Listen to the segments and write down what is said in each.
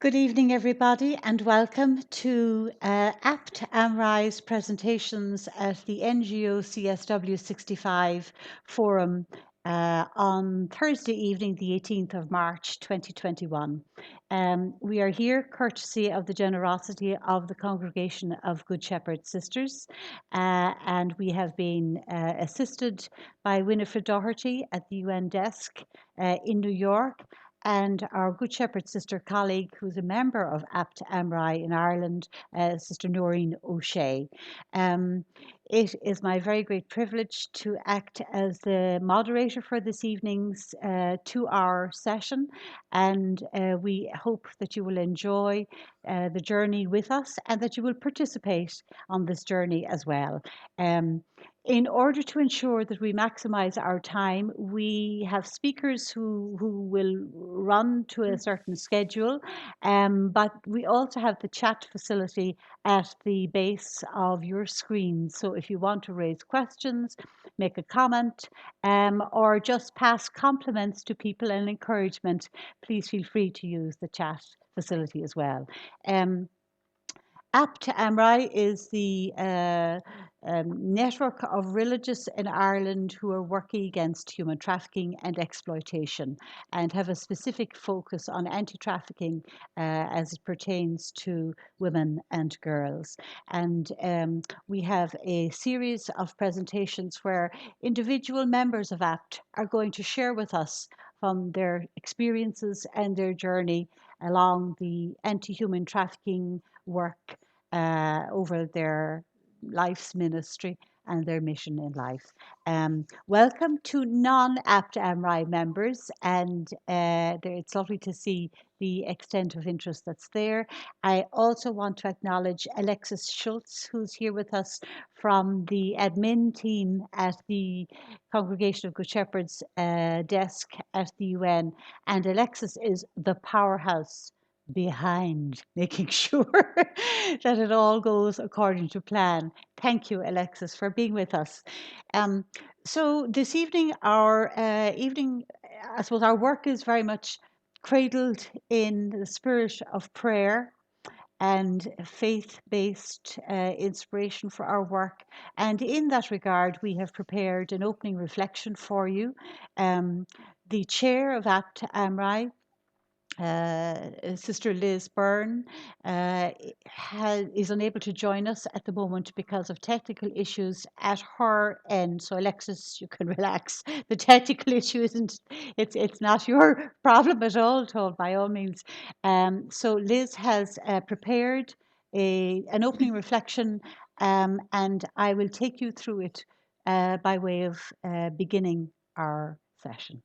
Good evening, everybody, and welcome to APT AMRI's presentations at the NGO CSW65 forum on Thursday evening, the 18th of March 2021. We are here courtesy of the generosity of the Congregation of Good Shepherd Sisters, and we have been assisted by Winifred Doherty at the UN desk in New York, and our Good Shepherd sister colleague, who's a member of APT AMRI in Ireland, Sister Noreen O'Shea. It is my very great privilege to act as the moderator for this evening's 2-hour session, and we hope that you will enjoy the journey with us and that you will participate on this journey as well. In order to ensure that we maximize our time, we have speakers who will run to a certain schedule, but we also have the chat facility at the base of your screen. So if you want to raise questions, make a comment, or just pass compliments to people and encouragement, please feel free to use the chat facility as well. APT AMRI is the network of religious in Ireland who are working against human trafficking and exploitation and have a specific focus on anti-trafficking as it pertains to women and girls. And we have a series of presentations where individual members of APT are going to share with us from their experiences and their journey along the anti-human trafficking work over their life's ministry and their mission in life. Welcome to non-APT AMRI members, and it's lovely to see the extent of interest that's there. I also want to acknowledge Alexis Schultz, who's here with us from the admin team at the Congregation of Good Shepherds desk at the UN, and Alexis is the powerhouse behind making sure that it all goes according to plan. Thank you, Alexis, for being with us. So this evening, I suppose our work is very much cradled in the spirit of prayer and faith-based inspiration for our work. And in that regard, we have prepared an opening reflection for you. The chair of APT AMRI, Sister Liz Byrne is unable to join us at the moment because of technical issues at her end. So Alexis, you can relax. The technical issue it's not your problem at all, told by all means. So Liz has prepared an opening reflection, and I will take you through it by way of beginning our session.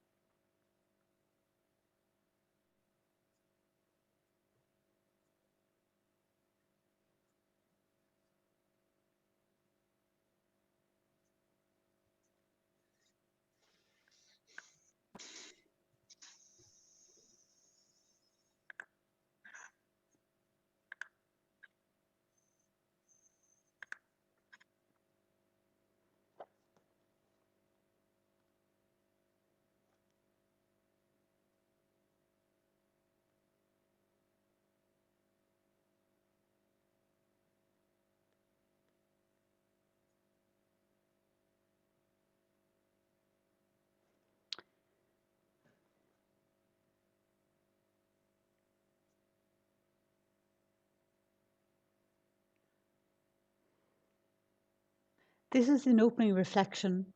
This is an opening reflection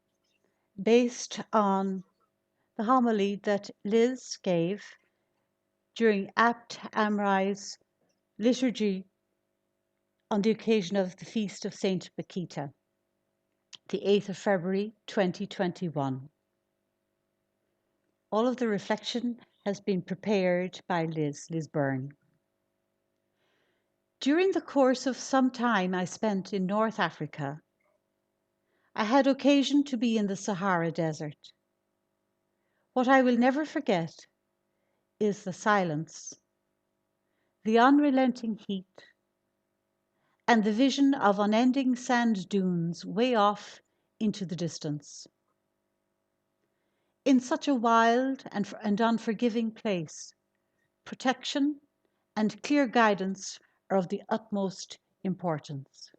based on the homily that Liz gave during Apt Amri's liturgy on the occasion of the feast of Saint Bakita, the 8th of February 2021. All of the reflection has been prepared by Liz Byrne. During the course of some time I spent in North Africa, I had occasion to be in the Sahara Desert. What I will never forget is the silence, the unrelenting heat, and the vision of unending sand dunes way off into the distance. In such a wild and unforgiving place, protection and clear guidance are of the utmost importance.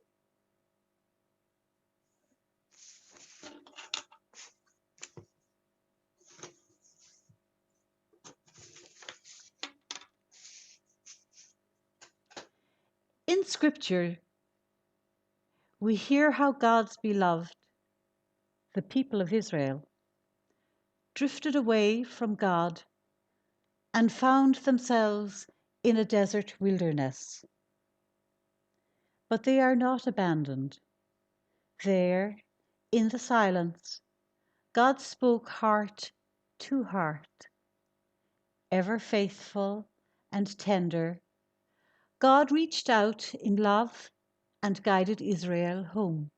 In Scripture, we hear how God's beloved, the people of Israel, drifted away from God and found themselves in a desert wilderness. But they are not abandoned. There, in the silence, God spoke heart to heart. Ever faithful and tender, God reached out in love and guided Israel home.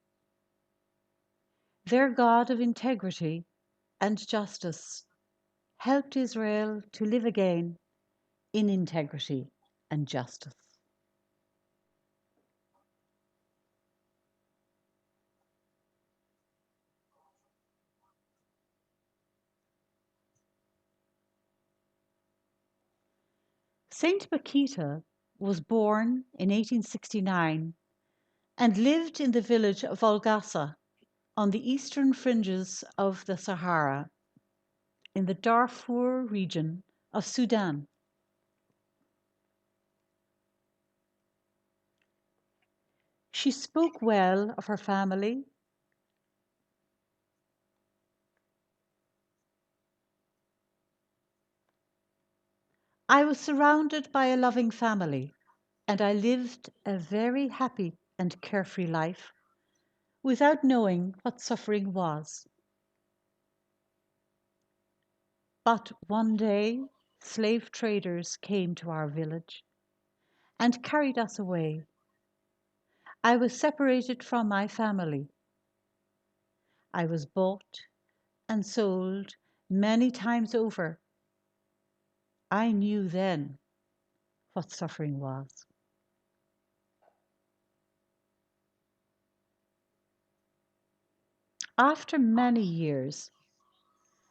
Their God of integrity and justice helped Israel to live again in integrity and justice. Saint Bakita was born in 1869 and lived in the village of Olgassa on the eastern fringes of the Sahara in the Darfur region of Sudan. She spoke well of her family. I was surrounded by a loving family, and I lived a very happy and carefree life without knowing what suffering was. But one day, slave traders came to our village and carried us away. I was separated from my family. I was bought and sold many times over. I knew then what suffering was. After many years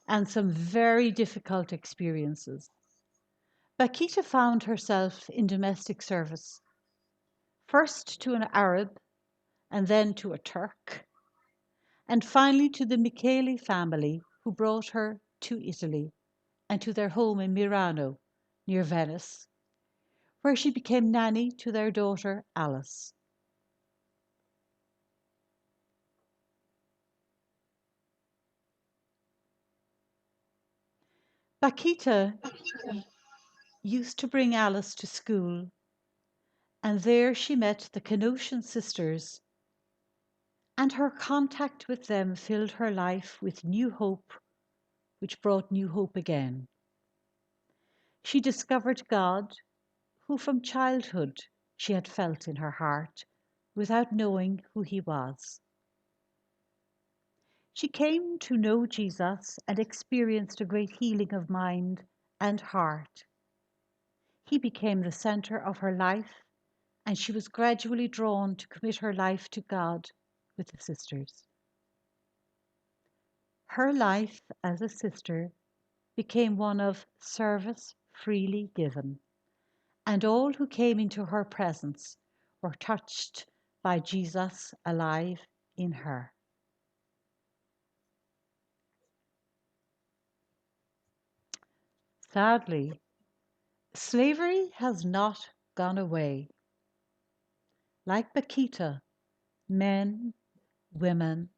and some very difficult experiences, Bakita found herself in domestic service, first to an Arab and then to a Turk, and finally to the Micheli family who brought her to Italy and to their home in Mirano, near Venice, where she became nanny to their daughter Alice. Bakita used to bring Alice to school, and there she met the Canossian sisters, and her contact with them filled her life with new hope, which brought new hope again. She discovered God, who from childhood she had felt in her heart, without knowing who he was. She came to know Jesus and experienced a great healing of mind and heart. He became the center of her life, and she was gradually drawn to commit her life to God with the sisters. Her life as a sister became one of service freely given, and all who came into her presence were touched by Jesus alive in her. Sadly, slavery has not gone away. Like Bakita, men, women,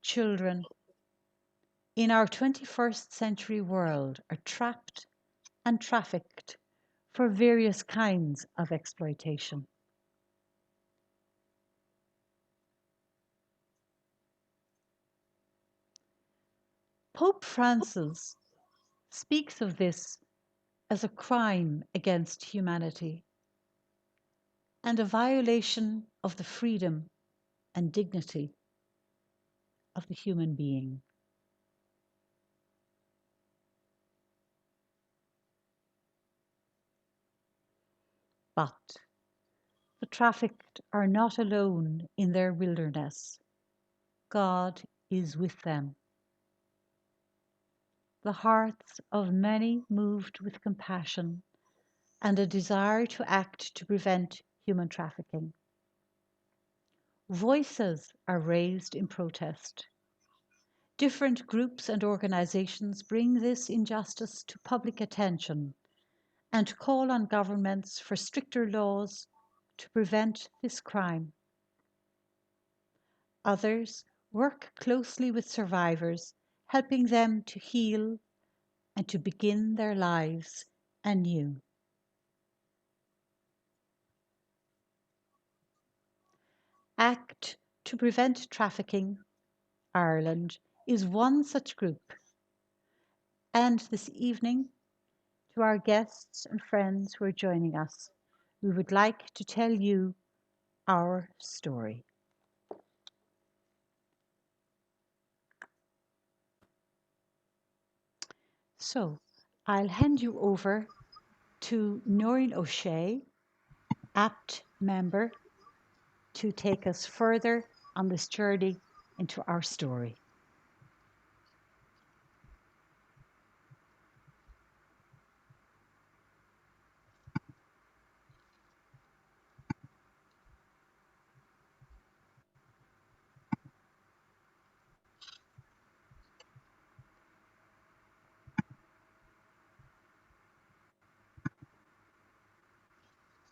children in our 21st century world are trapped and trafficked for various kinds of exploitation. Pope Francis speaks of this as a crime against humanity and a violation of the freedom and dignity of the human being. But the trafficked are not alone in their wilderness. God is with them. The hearts of many moved with compassion and a desire to act to prevent human trafficking. Voices are raised in protest. Different groups and organizations bring this injustice to public attention and call on governments for stricter laws to prevent this crime. Others work closely with survivors, helping them to heal and to begin their lives anew. ACT to Prevent Trafficking Ireland is one such group. And this evening, to our guests and friends who are joining us, we would like to tell you our story. So I'll hand you over to Noreen O'Shea, APT member, to take us further on this journey into our story.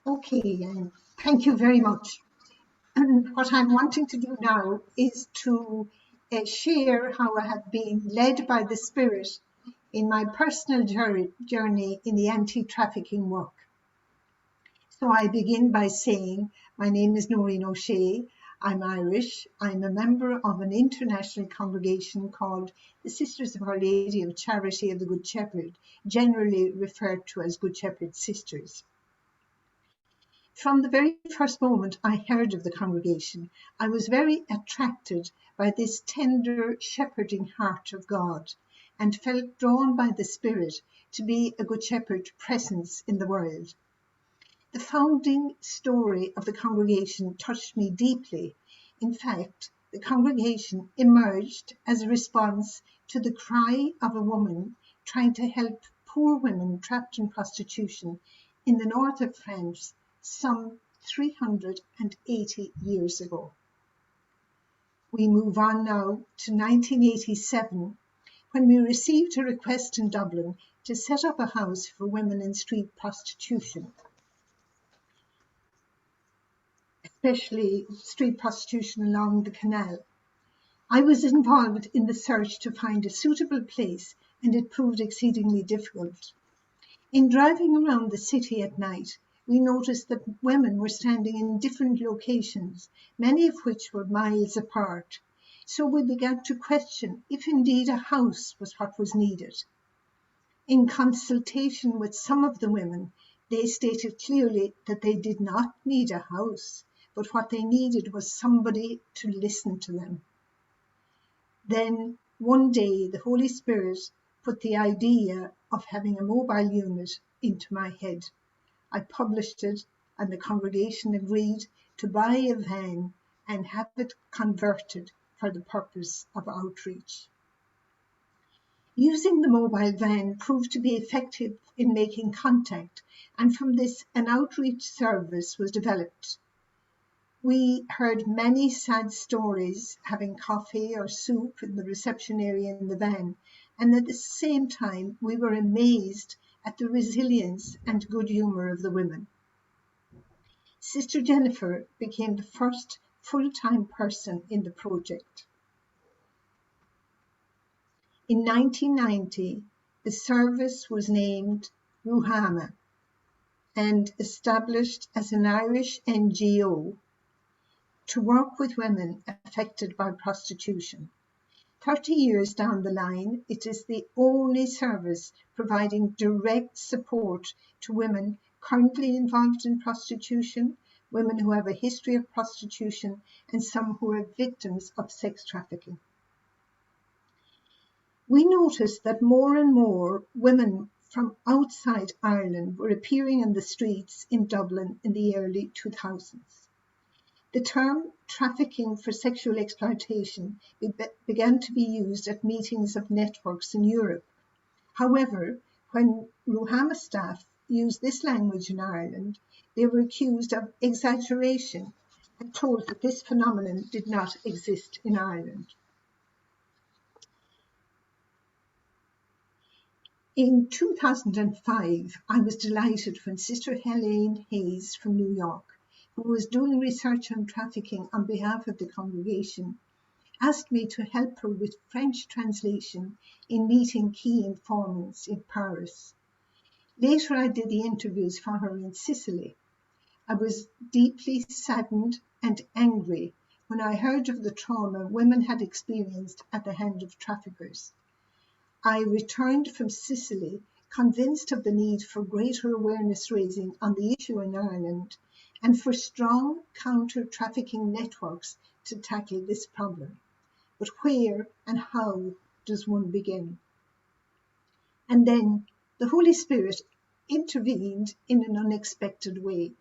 Okay, thank you very much. And what I'm wanting to do now is to share how I have been led by the Spirit in my personal journey in the anti-trafficking work. So I begin by saying, my name is Noreen O'Shea. I'm Irish. I'm a member of an international congregation called the Sisters of Our Lady of Charity of the Good Shepherd, generally referred to as Good Shepherd Sisters. From the very first moment I heard of the congregation, I was very attracted by this tender shepherding heart of God and felt drawn by the Spirit to be a Good Shepherd presence in the world. The founding story of the congregation touched me deeply. In fact, the congregation emerged as a response to the cry of a woman trying to help poor women trapped in prostitution in the north of France some 380 years ago. We move on now to 1987, when we received a request in Dublin to set up a house for women in street prostitution, especially street prostitution along the canal. I was involved in the search to find a suitable place, and it proved exceedingly difficult. In driving around the city at night, we noticed that women were standing in different locations, many of which were miles apart. So we began to question if indeed a house was what was needed. In consultation with some of the women, they stated clearly that they did not need a house, but what they needed was somebody to listen to them. Then one day the Holy Spirit put the idea of having a mobile unit into my head. I published it, and the congregation agreed to buy a van and have it converted for the purpose of outreach. Using the mobile van proved to be effective in making contact, and from this an outreach service was developed. We heard many sad stories, having coffee or soup in the reception area in the van, and at the same time we were amazed at the resilience and good humour of the women. Sister Jennifer became the first full-time person in the project. In 1990, the service was named Ruhama and established as an Irish NGO to work with women affected by prostitution. 30 years down the line, it is the only service providing direct support to women currently involved in prostitution, women who have a history of prostitution, and some who are victims of sex trafficking. We noticed that more and more women from outside Ireland were appearing in the streets in Dublin in the early 2000s. The term trafficking for sexual exploitation began to be used at meetings of networks in Europe. However, when Ruhama staff use this language in Ireland, they were accused of exaggeration and told that this phenomenon did not exist in Ireland. In 2005, I was delighted when Sister Helene Hayes from New York, who was doing research on trafficking on behalf of the congregation, asked me to help her with French translation in meeting key informants in Paris. Later, I did the interviews for her in Sicily. I was deeply saddened and angry when I heard of the trauma women had experienced at the hand of traffickers. I returned from Sicily convinced of the need for greater awareness raising on the issue in Ireland and for strong counter-trafficking networks to tackle this problem. But where and how does one begin? And then the Holy Spirit intervened in an unexpected way.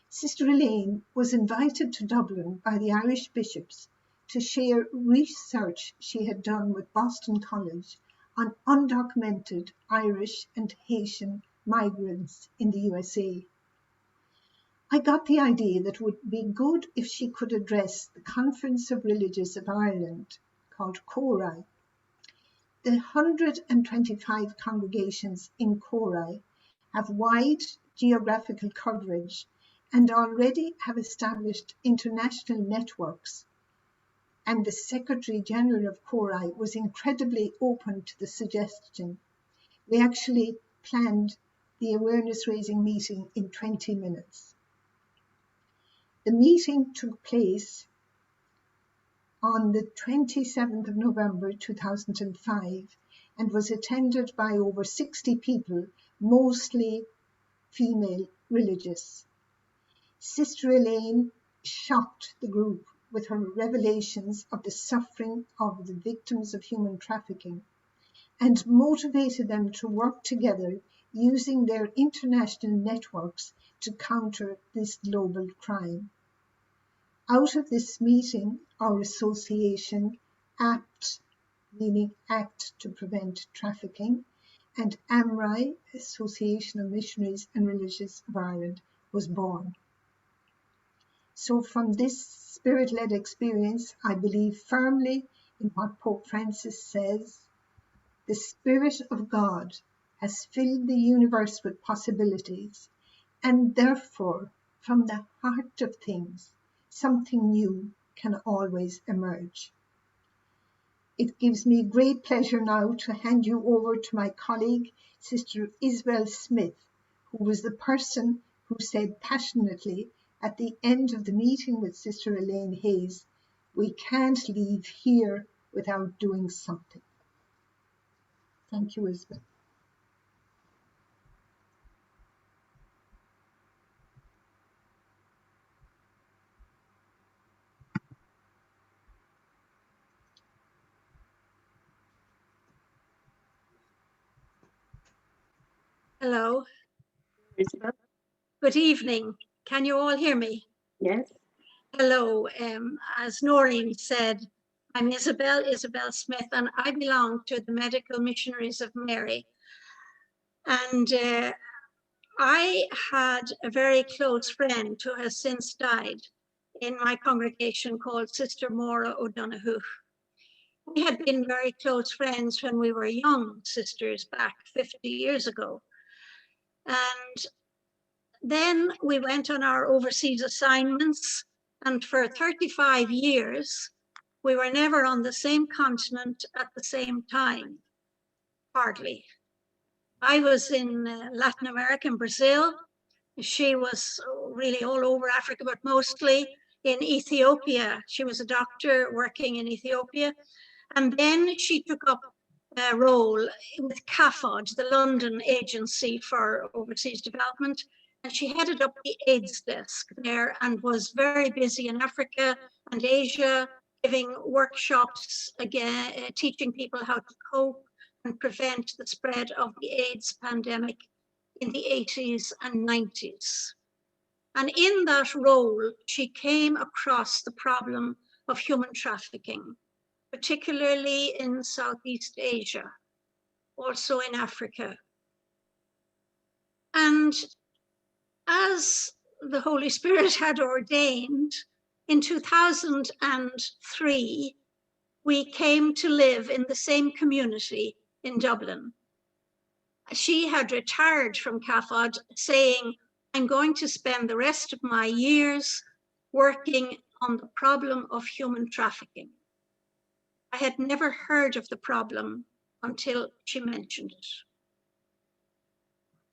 Sister Elaine was invited to Dublin by the Irish bishops to share research she had done with Boston College on undocumented Irish and Haitian migrants in the USA. I got the idea that it would be good if she could address the Conference of Religious of Ireland, called CORI. The 125 congregations in CORI have wide geographical coverage and already have established international networks. And the Secretary General of CORI was incredibly open to the suggestion. We actually planned the awareness raising meeting in 20 minutes. The meeting took place on the 27th of November 2005 and was attended by over 60 people, mostly female religious. Sister Elaine shocked the group with her revelations of the suffering of the victims of human trafficking and motivated them to work together using their international networks to counter this global crime. Out of this meeting, our association, APT, meaning Act to Prevent Trafficking, and AMRI, Association of Missionaries and Religious of Ireland, was born. So from this Spirit-led experience, I believe firmly in what Pope Francis says: the Spirit of God has filled the universe with possibilities, and therefore, from the heart of things, something new can always emerge. It gives me great pleasure now to hand you over to my colleague, Sister Isabel Smith, who was the person who said passionately at the end of the meeting with Sister Elaine Hayes, "We can't leave here without doing something." Thank you, Isabel. Hello. Good evening. Can you all hear me? Yes. Hello. As Noreen said, I'm Isabel Smith, and I belong to the Medical Missionaries of Mary. And I had a very close friend who has since died in my congregation called Sister Maura O'Donoghue. We had been very close friends when we were young sisters back 50 years ago. And then we went on our overseas assignments, and for 35 years, we were never on the same continent at the same time, hardly. I was in Latin America and Brazil. She was really all over Africa, but mostly in Ethiopia. She was a doctor working in Ethiopia. And then she took up a role with CAFOD, the London Agency for Overseas Development, and she headed up the AIDS desk there and was very busy in Africa and Asia, giving workshops, again, teaching people how to cope and prevent the spread of the AIDS pandemic in the 80s and 90s. And in that role, she came across the problem of human trafficking, particularly in Southeast Asia, also in Africa. And as the Holy Spirit had ordained, in 2003, we came to live in the same community in Dublin. She had retired from CAFOD, saying, I'm going to spend the rest of my years working on the problem of human trafficking. I had never heard of the problem until she mentioned it.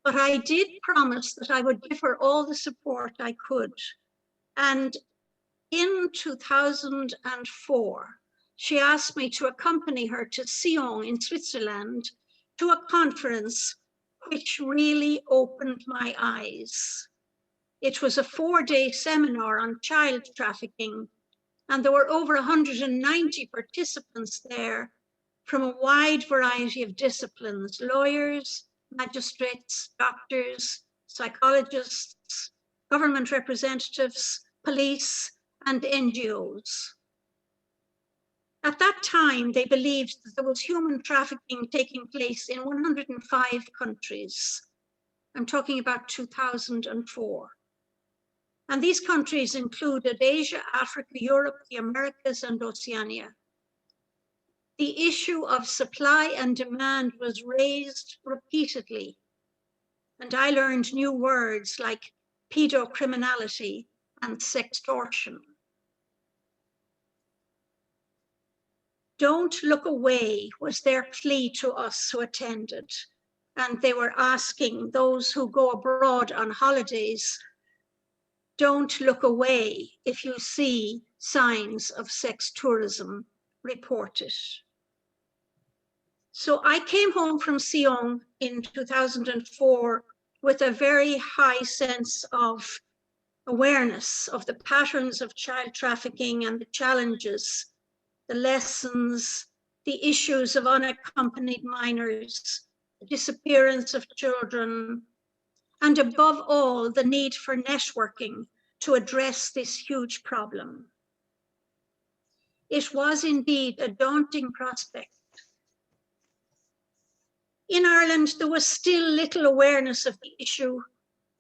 But I did promise that I would give her all the support I could. And in 2004, she asked me to accompany her to Sion in Switzerland to a conference which really opened my eyes. It was a 4-day seminar on child trafficking, and there were over 190 participants there from a wide variety of disciplines: lawyers, magistrates, doctors, psychologists, government representatives, police, and NGOs. At that time, they believed that there was human trafficking taking place in 105 countries. I'm talking about 2004. And these countries included Asia, Africa, Europe, the Americas, and Oceania. The issue of supply and demand was raised repeatedly. And I learned new words like pedocriminality and sextortion. Don't look away was their plea to us who attended. And they were asking those who go abroad on holidays, don't look away if you see signs of sex tourism, report it. So I came home from Sion in 2004 with a very high sense of awareness of the patterns of child trafficking and the challenges, the lessons, the issues of unaccompanied minors, the disappearance of children, and above all, the need for networking to address this huge problem. It was indeed a daunting prospect. In Ireland, there was still little awareness of the issue,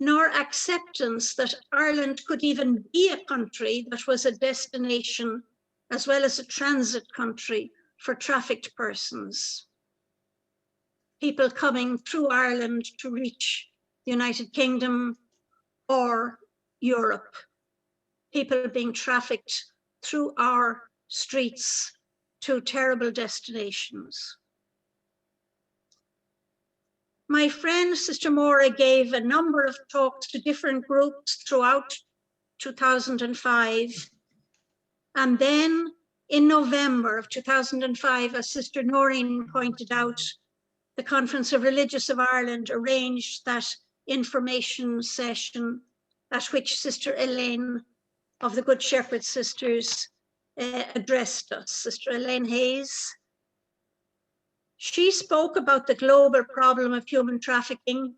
nor acceptance that Ireland could even be a country that was a destination as well as a transit country for trafficked persons. People coming through Ireland to reach the United Kingdom or Europe. People being trafficked through our streets to terrible destinations. My friend, Sister Maura, gave a number of talks to different groups throughout 2005. And then in November of 2005, as Sister Noreen pointed out, the Conference of Religious of Ireland arranged that information session at which Sister Elaine of the Good Shepherd Sisters addressed us, Sister Elaine Hayes. She spoke about the global problem of human trafficking,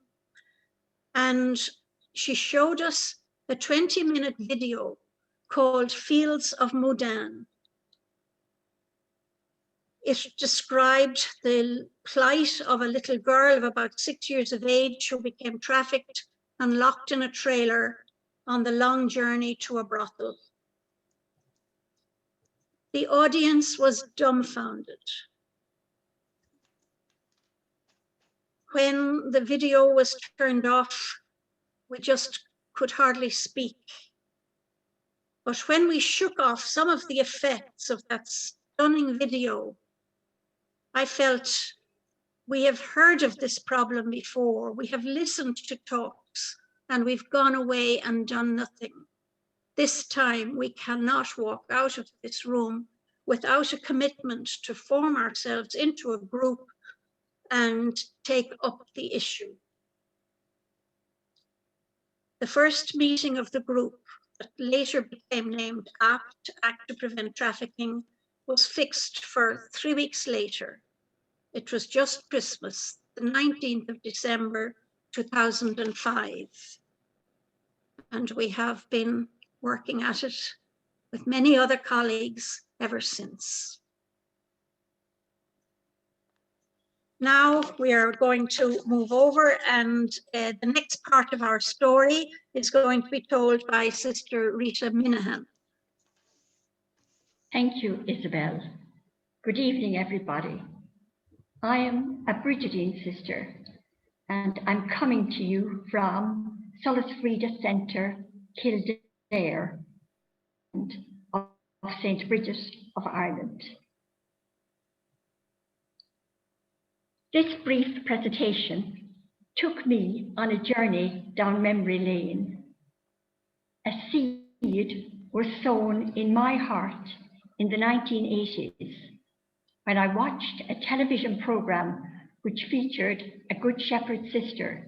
and she showed us a 20-minute video called Fields of Moudin. It described the plight of a little girl of about 6 years of age who became trafficked and locked in a trailer on the long journey to a brothel. The audience was dumbfounded. When the video was turned off, we just could hardly speak. But when we shook off some of the effects of that stunning video, I felt we have heard of this problem before. We have listened to talks and we've gone away and done nothing. This time we cannot walk out of this room without a commitment to form ourselves into a group and take up the issue. The first meeting of the group, that later became named APT, Act to Prevent Trafficking, was fixed for 3 weeks later. It was just Christmas, the 19th of December, 2005. And we have been working at it with many other colleagues ever since. Now we are going to move over, and the next part of our story is going to be told by Sister Rita Minahan. Thank you, Isabel. Good evening, everybody. I am a Brigidine sister, and I'm coming to you from Solis Frida Centre, Kildare, of St. Bridget of Ireland. This brief presentation took me on a journey down memory lane. A seed was sown in my heart in the 1980s when I watched a television program which featured a Good Shepherd sister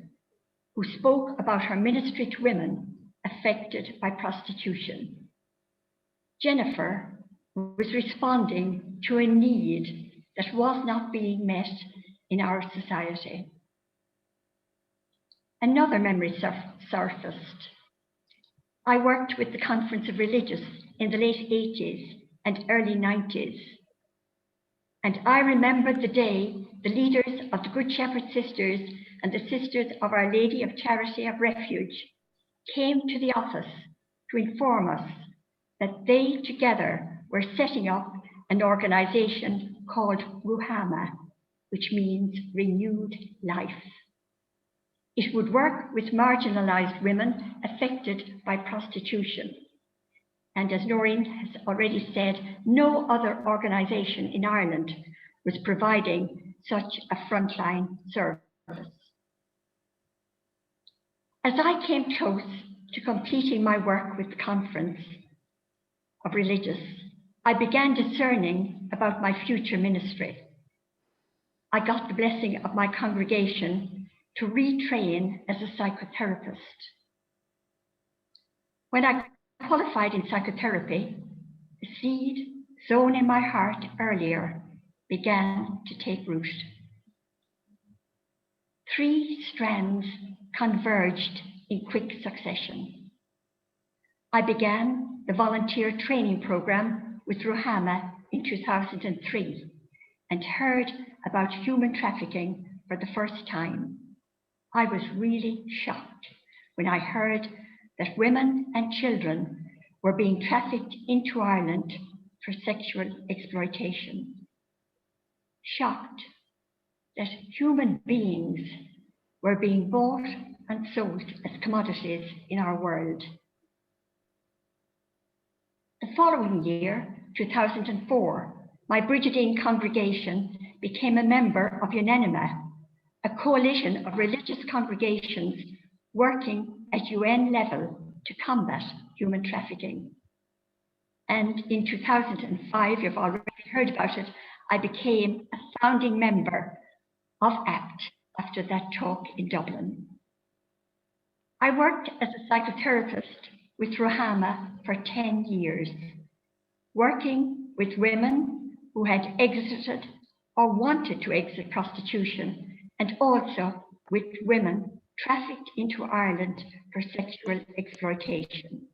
who spoke about her ministry to women affected by prostitution. Jennifer was responding to a need that was not being met in our society. Another memory surfaced. I worked with the Conference of Religious in the late 80s and early 90s. And I remember the day the leaders of the Good Shepherd Sisters and the Sisters of Our Lady of Charity of Refuge came to the office to inform us that they together were setting up an organization called Ruhama, which means renewed life. It would work with marginalized women affected by prostitution. And as Noreen has already said, no other organization in Ireland was providing such a frontline service. As I came close to completing my work with the Conference of Religious, I began discerning about my future ministry. I got the blessing of my congregation to retrain as a psychotherapist. When I qualified in psychotherapy, the seed sown in my heart earlier began to take root. 3 strands converged in quick succession. I began the volunteer training program with Ruhama in 2003 and heard about human trafficking for the first time. I was really shocked when I heard that women and children were being trafficked into Ireland for sexual exploitation. Shocked that human beings were being bought and sold as commodities in our world. The following year, 2004, my Brigidine congregation became a member of Unanima, a coalition of religious congregations working at UN level to combat human trafficking. And in 2005, you've already heard about it, I became a founding member of APT after that talk in Dublin. I worked as a psychotherapist with Ruhama for 10 years, working with women who had exited or wanted to exit prostitution, and also with women trafficked into Ireland for sexual exploitation.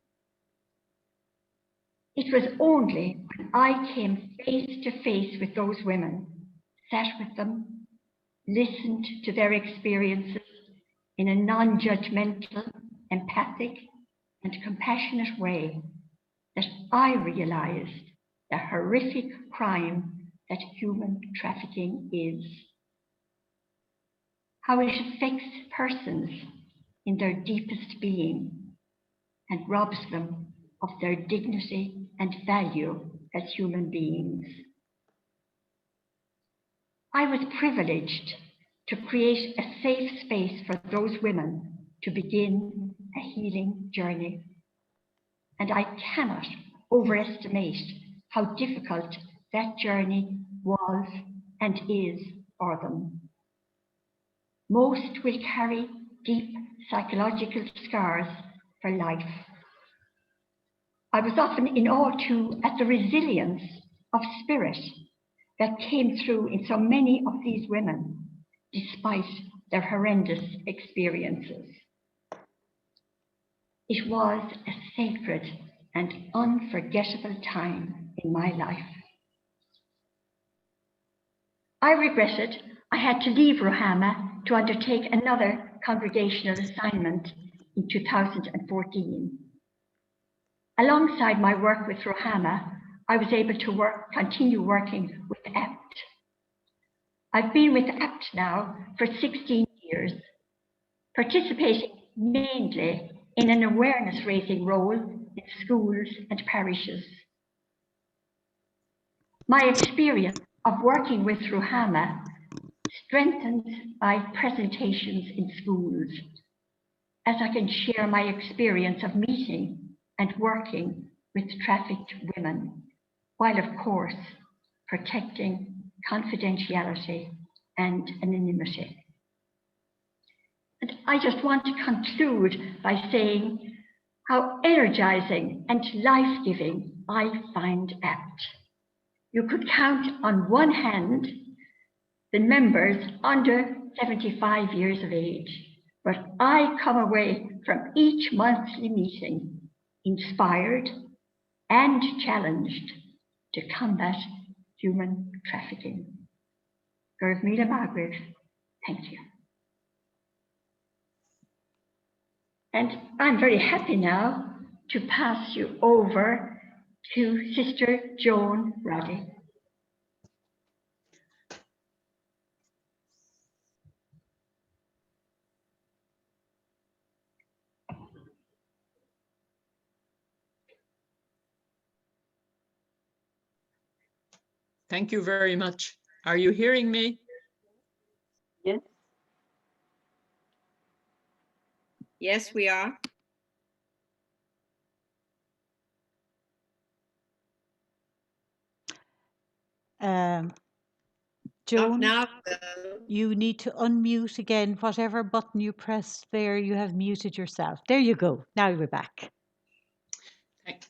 It was only when I came face to face with those women, sat with them, listened to their experiences in a non-judgmental, empathic, and compassionate way, that I realized the horrific crime that human trafficking is. How it affects persons in their deepest being and robs them of their dignity and value as human beings. I was privileged to create a safe space for those women to begin a healing journey. And I cannot overestimate how difficult that journey was and is for them. Most will carry deep psychological scars for life. I was often in awe too at the resilience of spirit that came through in so many of these women, despite their horrendous experiences. It was a sacred and unforgettable time in my life. I regretted I had to leave Rohama to undertake another congregational assignment in 2014. Alongside my work with Rohama, I was able to continue working with APT. I've been with APT now for 16 years, participating mainly in an awareness-raising role in schools and parishes. My experience of working with Rohama strengthens my presentations in schools, as I can share my experience of meeting and working with trafficked women, while of course protecting confidentiality and anonymity. And I just want to conclude by saying how energizing and life-giving I find APT. You could count on one hand the members under 75 years of age, but I come away from each monthly meeting inspired and challenged to combat human trafficking. Gurvmila Margaret, thank you. And I'm very happy now to pass you over to Sister Joan Roddy. Thank you very much. Are you hearing me? Yes. Yes, we are. Joan, Now, you need to unmute again. Whatever button you pressed there, you have muted yourself. There you go. Now we're back.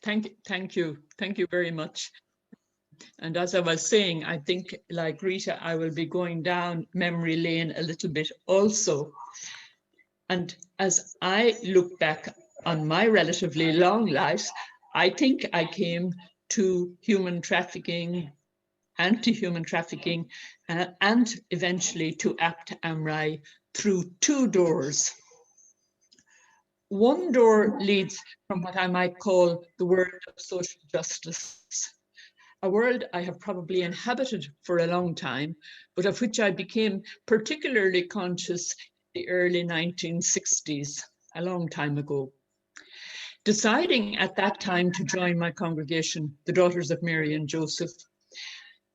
Thank you very much. And as I was saying, I think, like Rita, I will be going down memory lane a little bit also. And as I look back on my relatively long life, I think I came to human trafficking, anti-human trafficking, and eventually to APT AMRI through two doors. One door leads from what I might call the world of social justice, a world I have probably inhabited for a long time, but of which I became particularly conscious in the early 1960s, a long time ago. Deciding at that time to join my congregation, the Daughters of Mary and Joseph,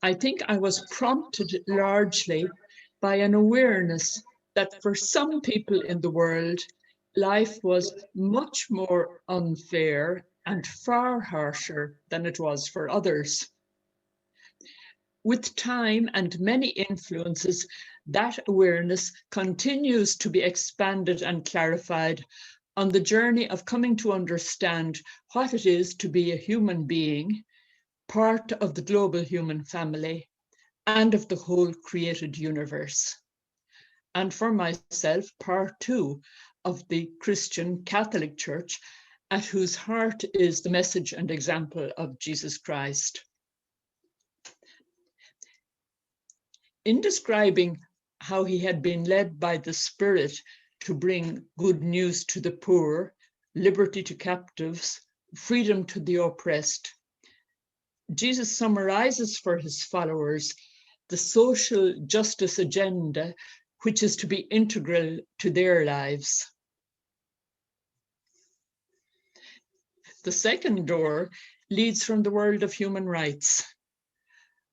I think I was prompted largely by an awareness that for some people in the world, life was much more unfair and far harsher than it was for others. With time and many influences, that awareness continues to be expanded and clarified on the journey of coming to understand what it is to be a human being, part of the global human family, and of the whole created universe. And for myself, part too of the Christian Catholic Church, at whose heart is the message and example of Jesus Christ. In describing how he had been led by the Spirit to bring good news to the poor, liberty to captives, freedom to the oppressed, Jesus summarizes for his followers the social justice agenda, which is to be integral to their lives. The second door leads from the world of human rights,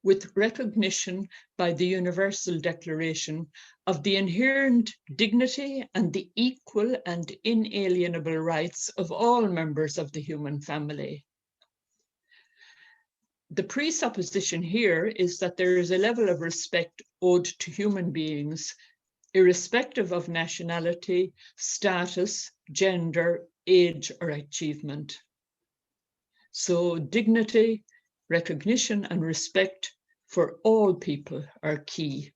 with recognition by the Universal Declaration of the inherent dignity and the equal and inalienable rights of all members of the human family. The presupposition here is that there is a level of respect owed to human beings, irrespective of nationality, status, gender, age, or achievement. So dignity, recognition, and respect for all people are key.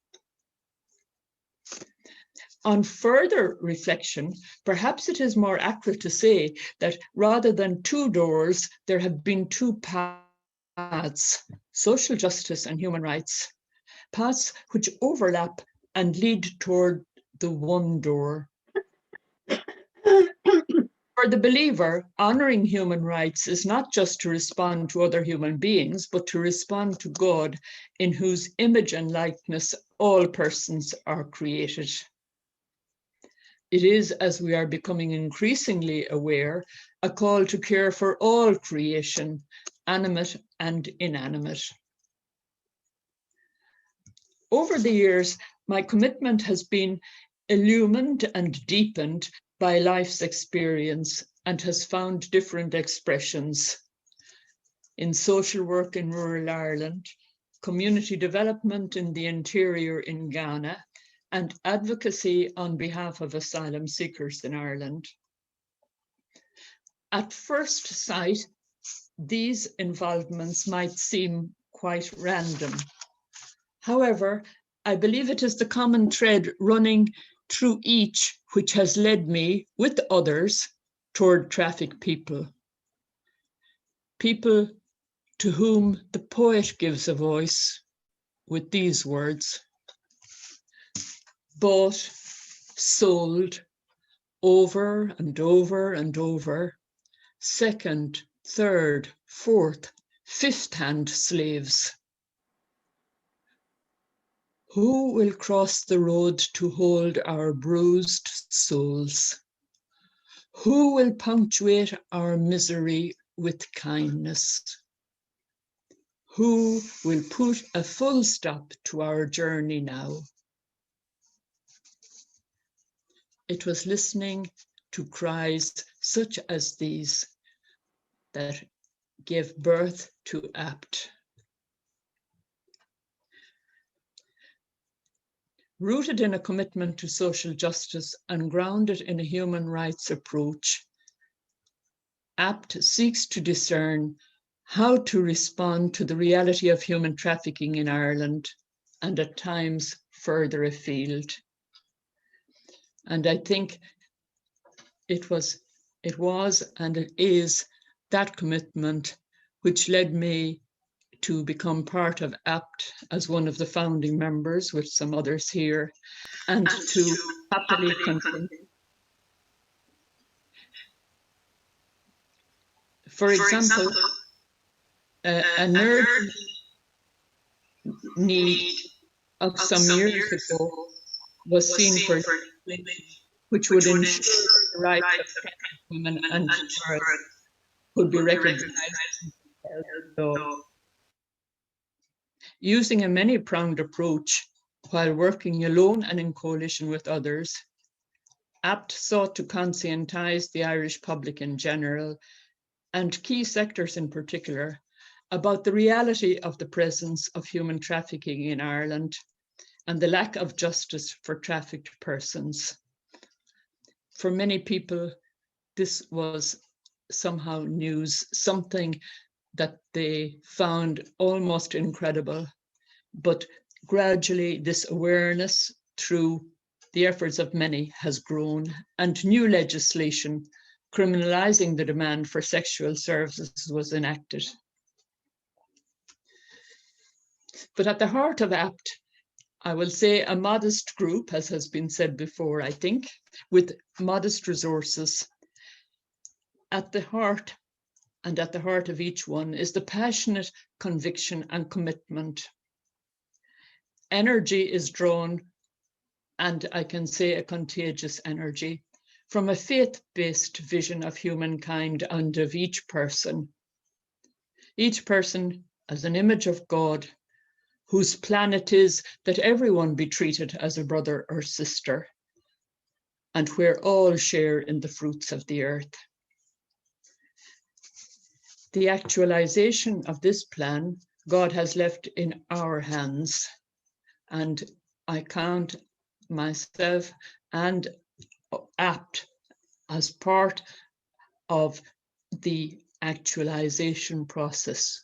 On further reflection, perhaps it is more accurate to say that rather than two doors, there have been two paths, social justice and human rights, paths which overlap and lead toward the one door. For the believer, honoring human rights is not just to respond to other human beings, but to respond to God, in whose image and likeness all persons are created. It is, as we are becoming increasingly aware, a call to care for all creation, animate and inanimate. Over the years, my commitment has been illumined and deepened by life's experience and has found different expressions in social work in rural Ireland, community development in the interior in Ghana, and advocacy on behalf of asylum seekers in Ireland. At first sight, these involvements might seem quite random. However, I believe it is the common thread running through each which has led me, with others, toward trafficked people. People to whom the poet gives a voice with these words: bought, sold, over and over and over, second, third, fourth, fifth-hand slaves. Who will cross the road to hold our bruised souls? Who will punctuate our misery with kindness? Who will put a full stop to our journey now? It was listening to cries such as these that gave birth to APT. Rooted in a commitment to social justice and grounded in a human rights approach, APT seeks to discern how to respond to the reality of human trafficking in Ireland and at times further afield. And I think it was and it is that commitment which led me to become part of APT as one of the founding members with some others here, and to happily continue. For example, an urgent need of some years ago was seen for legislation which would ensure the rights of pregnant women and children could be recognized as law. Using a many-pronged approach while working alone and in coalition with others, APT sought to conscientize the Irish public in general and key sectors in particular about the reality of the presence of human trafficking in Ireland and the lack of justice for trafficked persons. For many people, this was somehow news, something that they found almost incredible. But gradually this awareness through the efforts of many has grown, and new legislation criminalizing the demand for sexual services was enacted. But at the heart of APT, I will say a modest group, as has been said before, I think, with modest resources. At the heart of each one is the passionate conviction and commitment. Energy is drawn, and I can say a contagious energy, from a faith-based vision of humankind and of each person as an image of God, whose plan it is that everyone be treated as a brother or sister, and where all share in the fruits of the earth. The actualization of this plan, God has left in our hands, and I count myself and APT as part of the actualization process.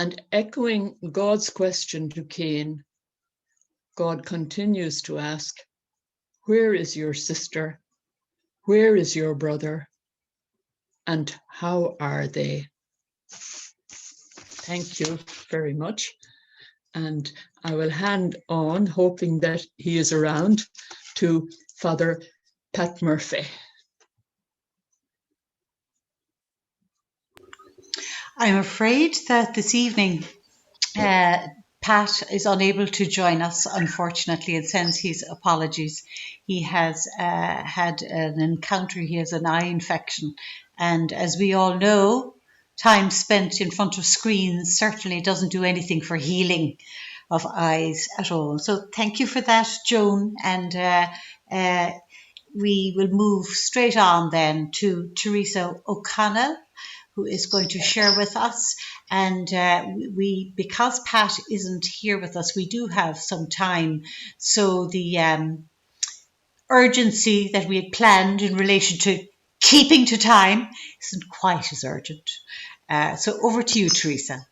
And echoing God's question to Cain, God continues to ask, where is your sister? Where is your brother? And how are they? Thank you very much. And I will hand on, hoping that he is around, to Father Pat Murphy. I'm afraid that this evening Pat is unable to join us, unfortunately, and sends his apologies. He has had an encounter, he has an eye infection, and as we all know, time spent in front of screens certainly doesn't do anything for healing of eyes at all. So thank you for that, Joan, and we will move straight on then to Teresa O'Connell, who is going to share with us. And we, because Pat isn't here with us, we do have some time. So the urgency that we had planned in relation to keeping to time isn't quite as urgent. So over to you, Teresa.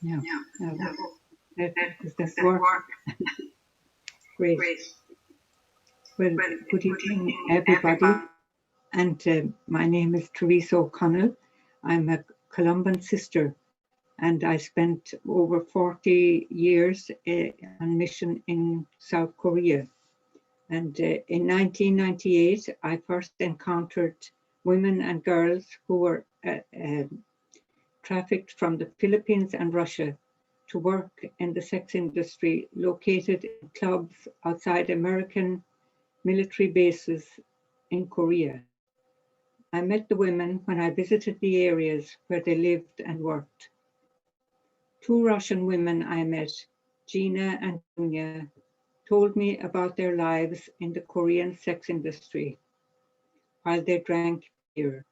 Yeah. Does this work? Great. Well, good evening, everybody. And my name is Teresa O'Connell. I'm a Columban sister, and I spent over 40 years on mission in South Korea. And in 1998, I first encountered women and girls who were trafficked from the Philippines and Russia to work in the sex industry located in clubs outside American military bases in Korea. I met the women when I visited the areas where they lived and worked. Two Russian women I met, Gina and Dunya, told me about their lives in the Korean sex industry while they drank beer.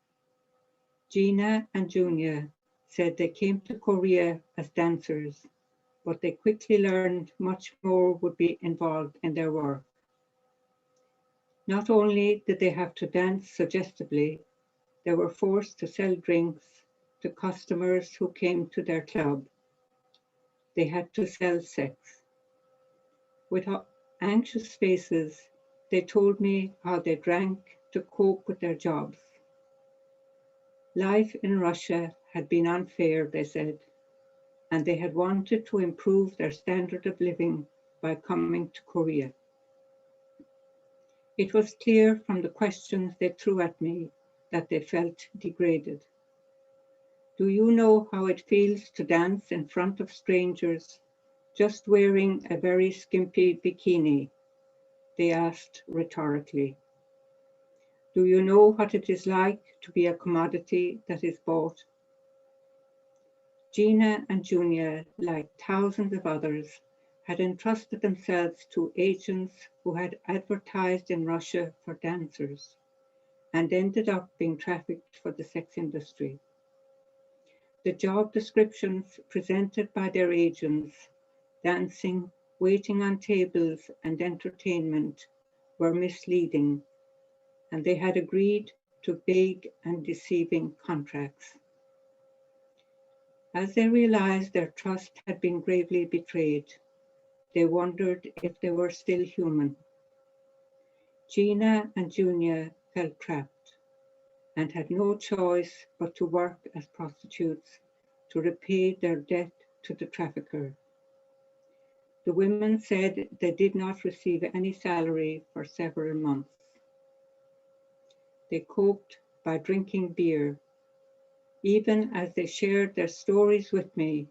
Gina and Dunya said they came to Korea as dancers, but they quickly learned much more would be involved in their work. Not only did they have to dance suggestively, they were forced to sell drinks to customers who came to their club. They had to sell sex. With anxious faces, they told me how they drank to cope with their jobs. Life in Russia had been unfair, they said, and they had wanted to improve their standard of living by coming to Korea. It was clear from the questions they threw at me that they felt degraded. Do you know how it feels to dance in front of strangers, just wearing a very skimpy bikini? They asked rhetorically. Do you know what it is like to be a commodity that is bought? Gina and Dunya, like thousands of others, had entrusted themselves to agents who had advertised in Russia for dancers and ended up being trafficked for the sex industry. The job descriptions presented by their agents, dancing, waiting on tables, and entertainment, were misleading, and they had agreed to vague and deceiving contracts. As they realized their trust had been gravely betrayed, they wondered if they were still human. Gina and Dunya felt trapped and had no choice but to work as prostitutes to repay their debt to the trafficker. The women said they did not receive any salary for several months. They coped by drinking beer. Even as they shared their stories with me,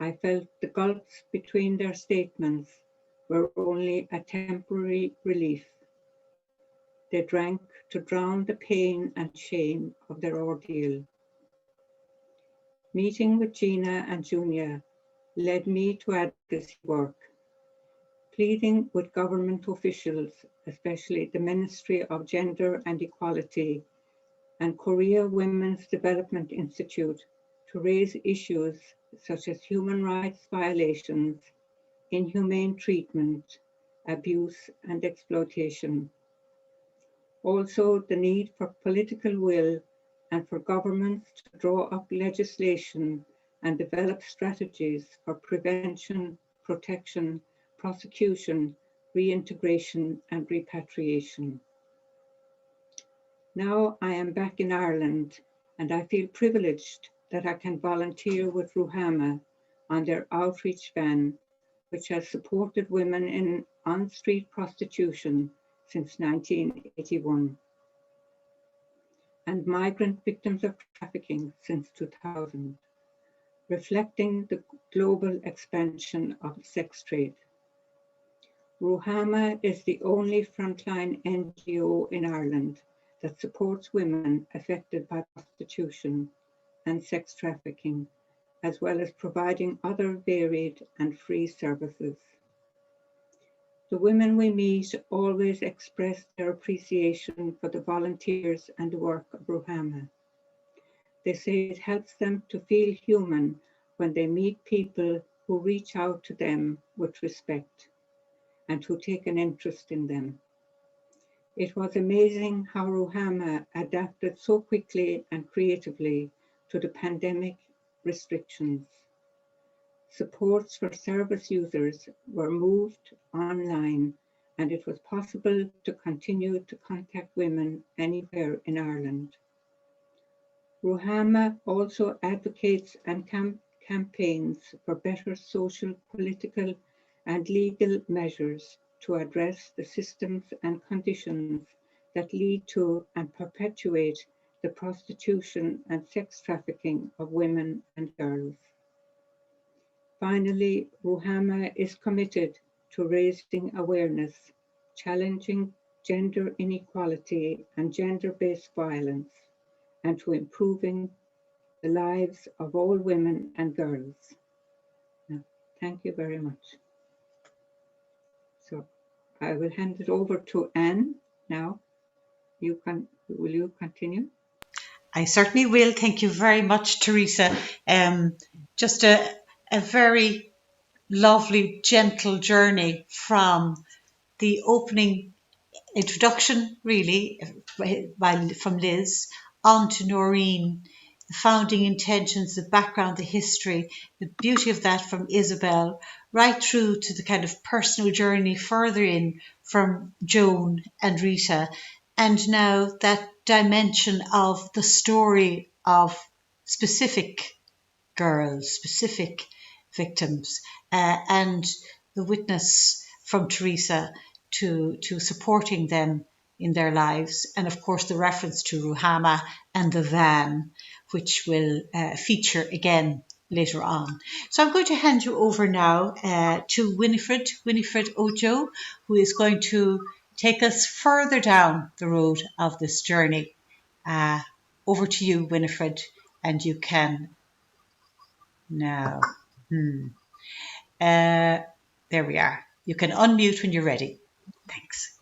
I felt the gulfs between their statements were only a temporary relief. They drank to drown the pain and shame of their ordeal. Meeting with Gina and Dunya led me to advocacy work, pleading with government officials, especially the Ministry of Gender and Equality and Korea Women's Development Institute, to raise issues such as human rights violations, inhumane treatment, abuse, and exploitation. Also, the need for political will and for governments to draw up legislation and develop strategies for prevention, protection, prosecution, reintegration and repatriation. Now I am back in Ireland and I feel privileged that I can volunteer with Ruhama on their outreach van, which has supported women in on-street prostitution since 1981 and migrant victims of trafficking since 2000, reflecting the global expansion of the sex trade. Ruhama is the only frontline NGO in Ireland that supports women affected by prostitution and sex trafficking, as well as providing other varied and free services. The women we meet always express their appreciation for the volunteers and the work of Ruhama. They say it helps them to feel human when they meet people who reach out to them with respect and who take an interest in them. It was amazing how Ruhama adapted so quickly and creatively to the pandemic restrictions. Supports for service users were moved online, and it was possible to continue to contact women anywhere in Ireland. Ruhama also advocates and campaigns for better social, political, and legal measures to address the systems and conditions that lead to and perpetuate the prostitution and sex trafficking of women and girls. Finally, Ruhama is committed to raising awareness, challenging gender inequality and gender-based violence, and to improving the lives of all women and girls. Now, thank you very much. So I will hand it over to Anne now. Will you continue? I certainly will. Thank you very much, Teresa. Just a very lovely, gentle journey from the opening introduction, really, from Liz, on to Noreen, the founding intentions, the background, the history, the beauty of that from Isabel, right through to the kind of personal journey further in from Joan and Rita, and now that dimension of the story of specific girls, specific victims, and the witness from Teresa to supporting them in their lives. And of course, the reference to Ruhama and the van, which will feature again later on. So I'm going to hand you over now to Winifred Ojo, who is going to take us further down the road of this journey. Over to you, Winifred, and you can now. There we are. You can unmute when you're ready. Thanks.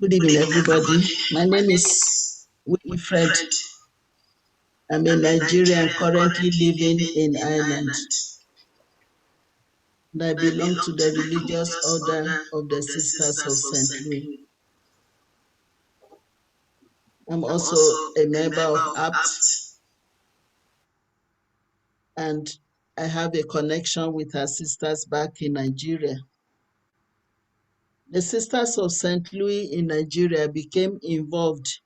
Good evening, everybody. My name is Winifred. I'm a Nigerian currently living in Ireland. And I belong to the religious order of the Sisters of St. Louis. I'm also a member of APT, and I have a connection with our sisters back in Nigeria. The Sisters of St. Louis in Nigeria became involved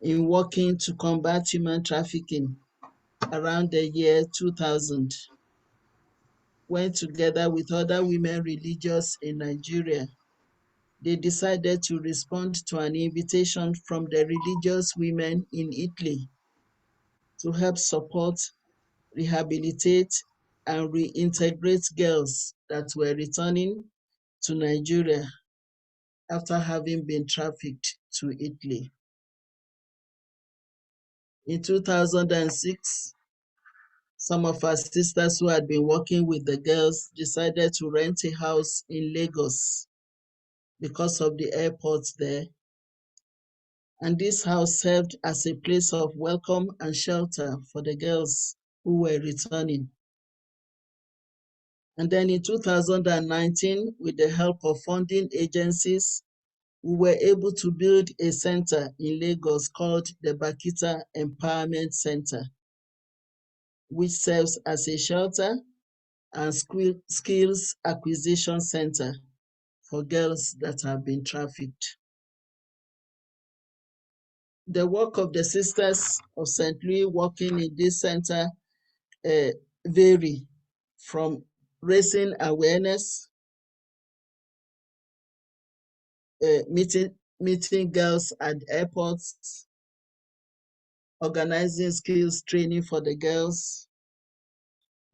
in working to combat human trafficking around the year 2000, when together with other women religious in Nigeria, they decided to respond to an invitation from the religious women in Italy to help support, rehabilitate, and reintegrate girls that were returning to Nigeria after having been trafficked to Italy. In 2006, some of our sisters who had been working with the girls decided to rent a house in Lagos because of the airport there. And this house served as a place of welcome and shelter for the girls who were returning. And then in 2019, with the help of funding agencies, we were able to build a center in Lagos called the Bakita Empowerment Center, which serves as a shelter and skills acquisition center for girls that have been trafficked. The work of the Sisters of St. Louis working in this center vary from raising awareness, meeting girls at airports, organizing skills training for the girls,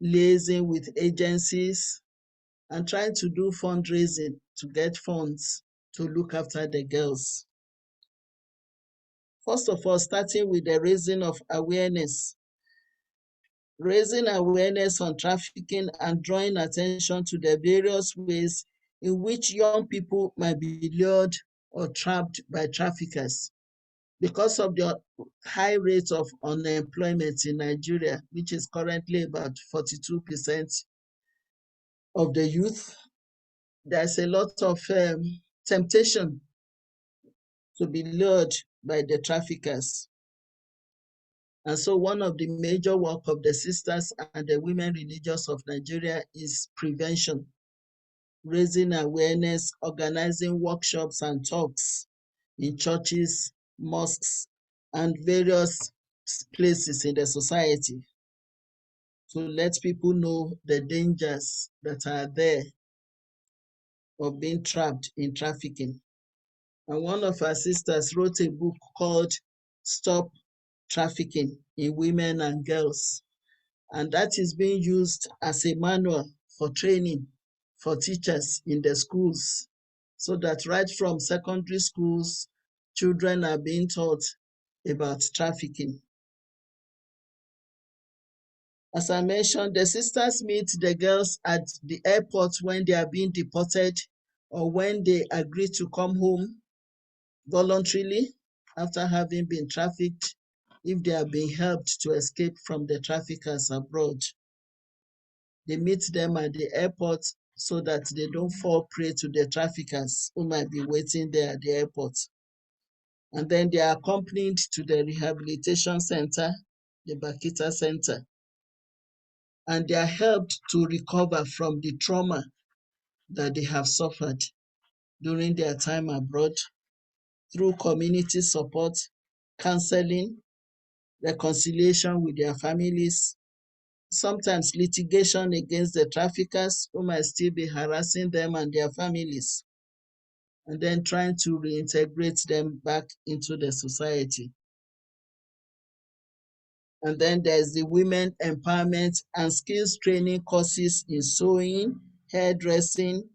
liaising with agencies, and trying to do fundraising to get funds to look after the girls. First of all, starting with the raising of awareness. Raising awareness on trafficking and drawing attention to the various ways in which young people might be lured or trapped by traffickers. Because of the high rate of unemployment in Nigeria, which is currently about 42% of the youth, there's a lot of temptation to be lured by the traffickers. And so one of the major work of the sisters and the women religious of Nigeria is prevention, raising awareness, organizing workshops and talks in churches, mosques, and various places in the society to let people know the dangers that are there of being trapped in trafficking. And one of our sisters wrote a book called Stop Trafficking in Women and Girls. And that is being used as a manual for training for teachers in the schools, so that right from secondary schools, children are being taught about trafficking. As I mentioned, the sisters meet the girls at the airport when they are being deported or when they agree to come home voluntarily after having been trafficked, if they are being helped to escape from the traffickers abroad. They meet them at the airport so that they don't fall prey to the traffickers who might be waiting there at the airport. And then they are accompanied to the rehabilitation center, the Bakita Center, and they are helped to recover from the trauma that they have suffered during their time abroad through community support, counseling, reconciliation with their families, sometimes litigation against the traffickers who might still be harassing them and their families, and then trying to reintegrate them back into the society. And then there's the women empowerment and skills training courses in sewing, hairdressing,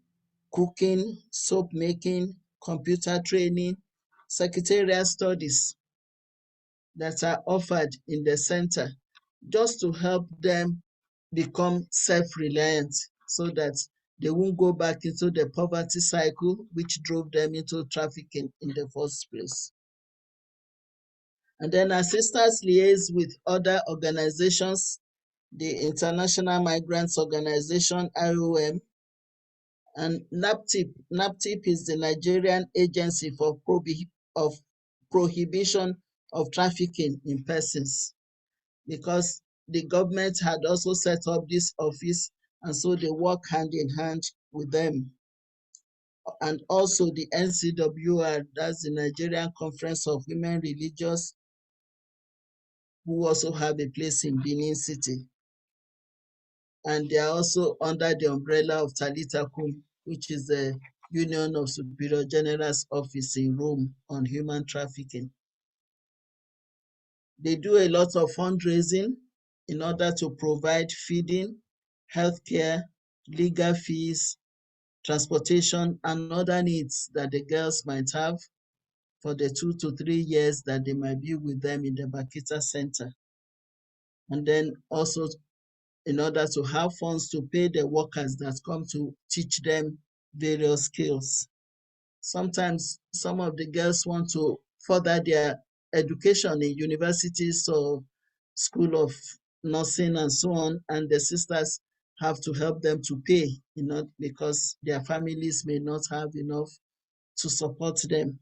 cooking, soap making, computer training, secretarial studies that are offered in the center just to help them become self-reliant so that they won't go back into the poverty cycle which drove them into trafficking in the first place. And then our sisters liaise with other organizations, the International Migrants Organization, IOM, and NAPTIP. NAPTIP is the Nigerian Agency for Prohibition of Trafficking in Persons, because the government had also set up this office, and so they work hand in hand with them. And also the NCWR, that's the Nigerian Conference of Women Religious, who also have a place in Benin City. And they are also under the umbrella of Talita Kum, which is the Union of Superior General's Office in Rome on human trafficking. They do a lot of fundraising in order to provide feeding, healthcare, legal fees, transportation, and other needs that the girls might have for the 2 to 3 years that they might be with them in the Bakita Center. And then also in order to have funds to pay the workers that come to teach them various skills. Sometimes some of the girls want to further their education in universities or school of nursing and so on, and the sisters have to help them to pay, because their families may not have enough to support them.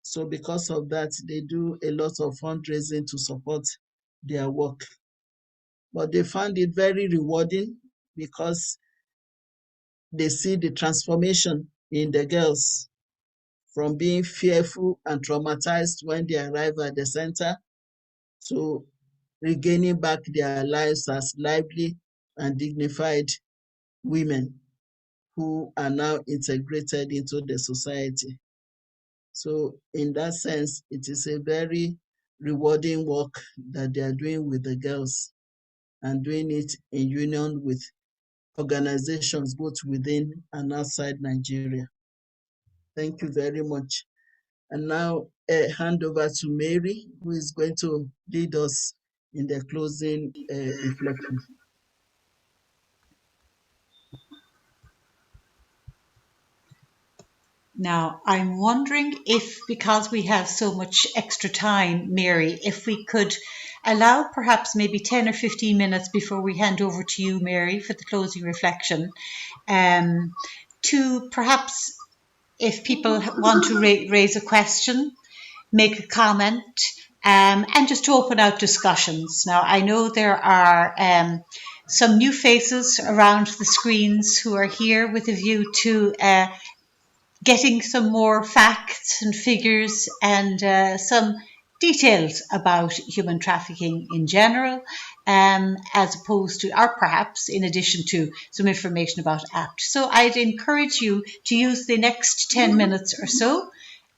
So because of that, they do a lot of fundraising to support their work. But they found it very rewarding because they see the transformation in the girls from being fearful and traumatized when they arrive at the center to regaining back their lives as lively and dignified women who are now integrated into the society. So in that sense, it is a very rewarding work that they are doing with the girls and doing it in union with organizations both within and outside Nigeria. Thank you very much. And now hand over to Mary, who is going to lead us in the closing reflection. Now, I'm wondering if, because we have so much extra time, Mary, if we could allow perhaps maybe 10 or 15 minutes before we hand over to you, Mary, for the closing reflection, to perhaps, if people want to raise a question, make a comment, and just to open out discussions. Now, I know there are some new faces around the screens who are here with a view to getting some more facts and figures and some details about human trafficking in general, as opposed to, or perhaps in addition to, some information about APT. So I'd encourage you to use the next 10 minutes or so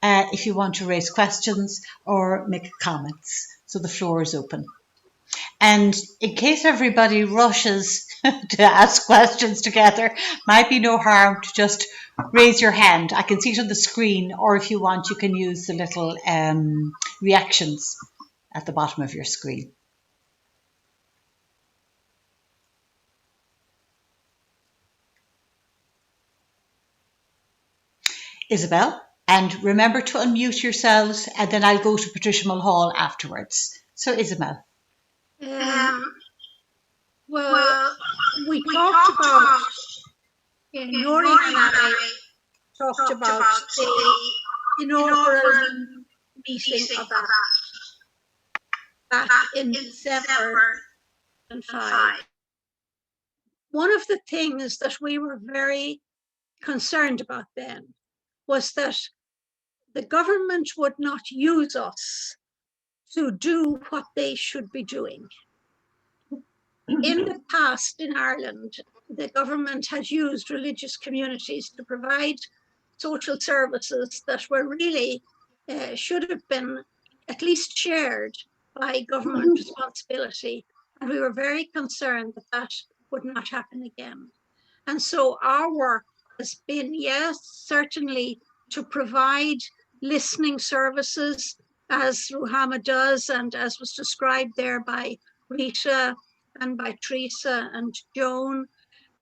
if you want to raise questions or make comments. So the floor is open. And in case everybody rushes to ask questions together, might be no harm to just raise your hand. I can see it on the screen, or if you want, you can use the little reactions at the bottom of your screen. Isabel, and remember to unmute yourselves, and then I'll go to Patricia Mulhall afterwards. So Isabel. Well, we talked about, Noreen and I talked about the inaugural meeting of that back in December 2005. One of the things that we were very concerned about then was that the government would not use us to do what they should be doing. In the past in Ireland, the government has used religious communities to provide social services that were really should have been at least shared by government responsibility. And we were very concerned that that would not happen again. And so our work has been, yes, certainly to provide listening services as Ruhama does, and as was described there by Rita and by Teresa and Joan,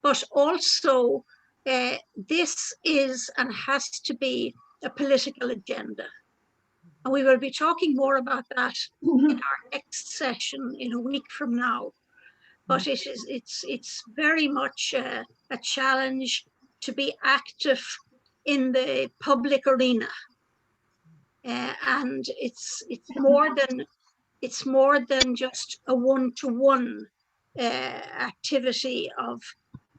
but also this is and has to be a political agenda. And we will be talking more about that in our next session in a week from now. But it's very much a challenge to be active in the public arena. And it's more than just a one-to-one activity of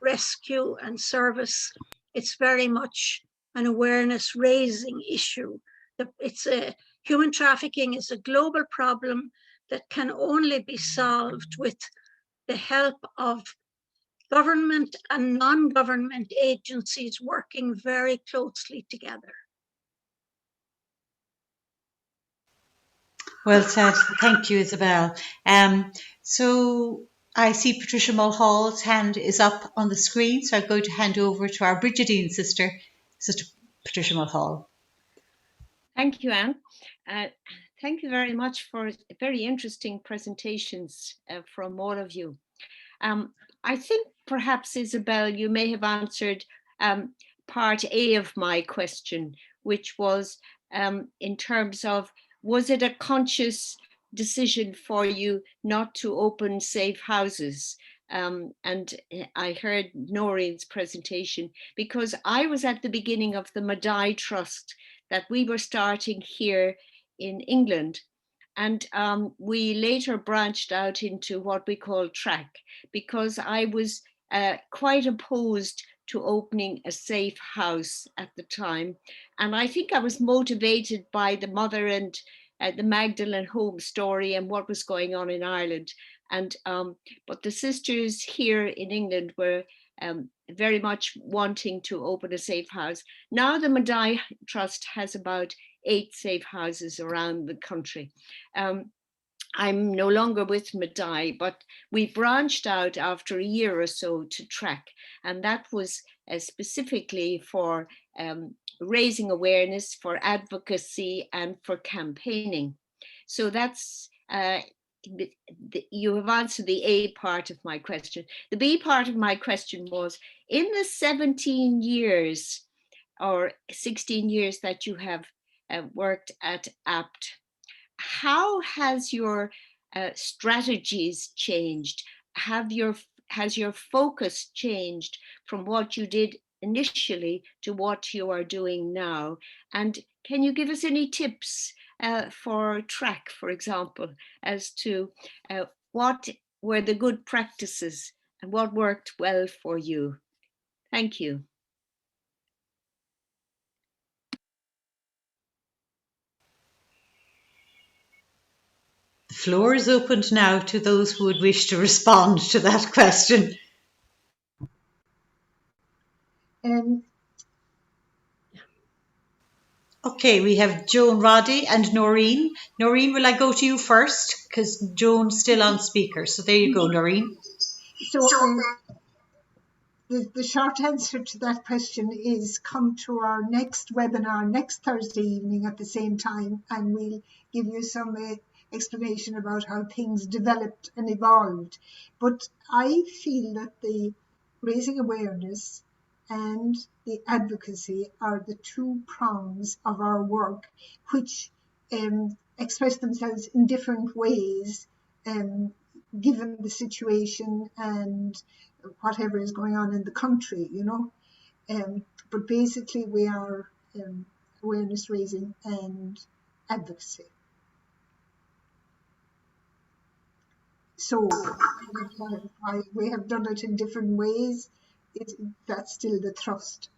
rescue and service. It's very much an awareness raising issue. Human trafficking is a global problem that can only be solved with the help of government and non-government agencies working very closely together. Well said. Thank you, Isabel. So I see Patricia Mulhall's hand is up on the screen, so I'm going to hand over to our Brigidine sister, Sister Patricia Mulhall. Thank you, Anne. Thank you very much for very interesting presentations from all of you. I think perhaps, Isabel, you may have answered part A of my question, which was in terms of, was it a conscious decision for you not to open safe houses? And I heard Noreen's presentation, because I was at the beginning of the Madai Trust that we were starting here in England. And we later branched out into what we call TRAC, because I was quite opposed to opening a safe house at the time. And I think I was motivated by the mother and the Magdalene home story and what was going on in Ireland. And but the sisters here in England were very much wanting to open a safe house. Now the Madai Trust has about 8 safe houses around the country. I'm no longer with Madai, but we branched out after a year or so to track, and that was specifically for raising awareness, for advocacy, and for campaigning. So that's you have answered the A part of my question. The B part of my question was, in the 17 years or 16 years that you have worked at APT, how has your strategies changed? Has your focus changed from what you did initially to what you are doing now? And can you give us any tips for track, for example, as to what were the good practices and what worked well for you? Thank you. The floor is opened now to those who would wish to respond to that question. Okay, we have Joan Roddy and Noreen. Noreen, will I go to you first? Because Joan's still on speaker. So there you go, Noreen. So the short answer to that question is come to our next webinar next Thursday evening at the same time, and we'll give you some explanation about how things developed and evolved. But I feel that the raising awareness and the advocacy are the 2 prongs of our work, which express themselves in different ways given the situation and whatever is going on in the country, you know. But basically we are awareness raising and advocacy. So we have done it in different ways. That's still the thrust.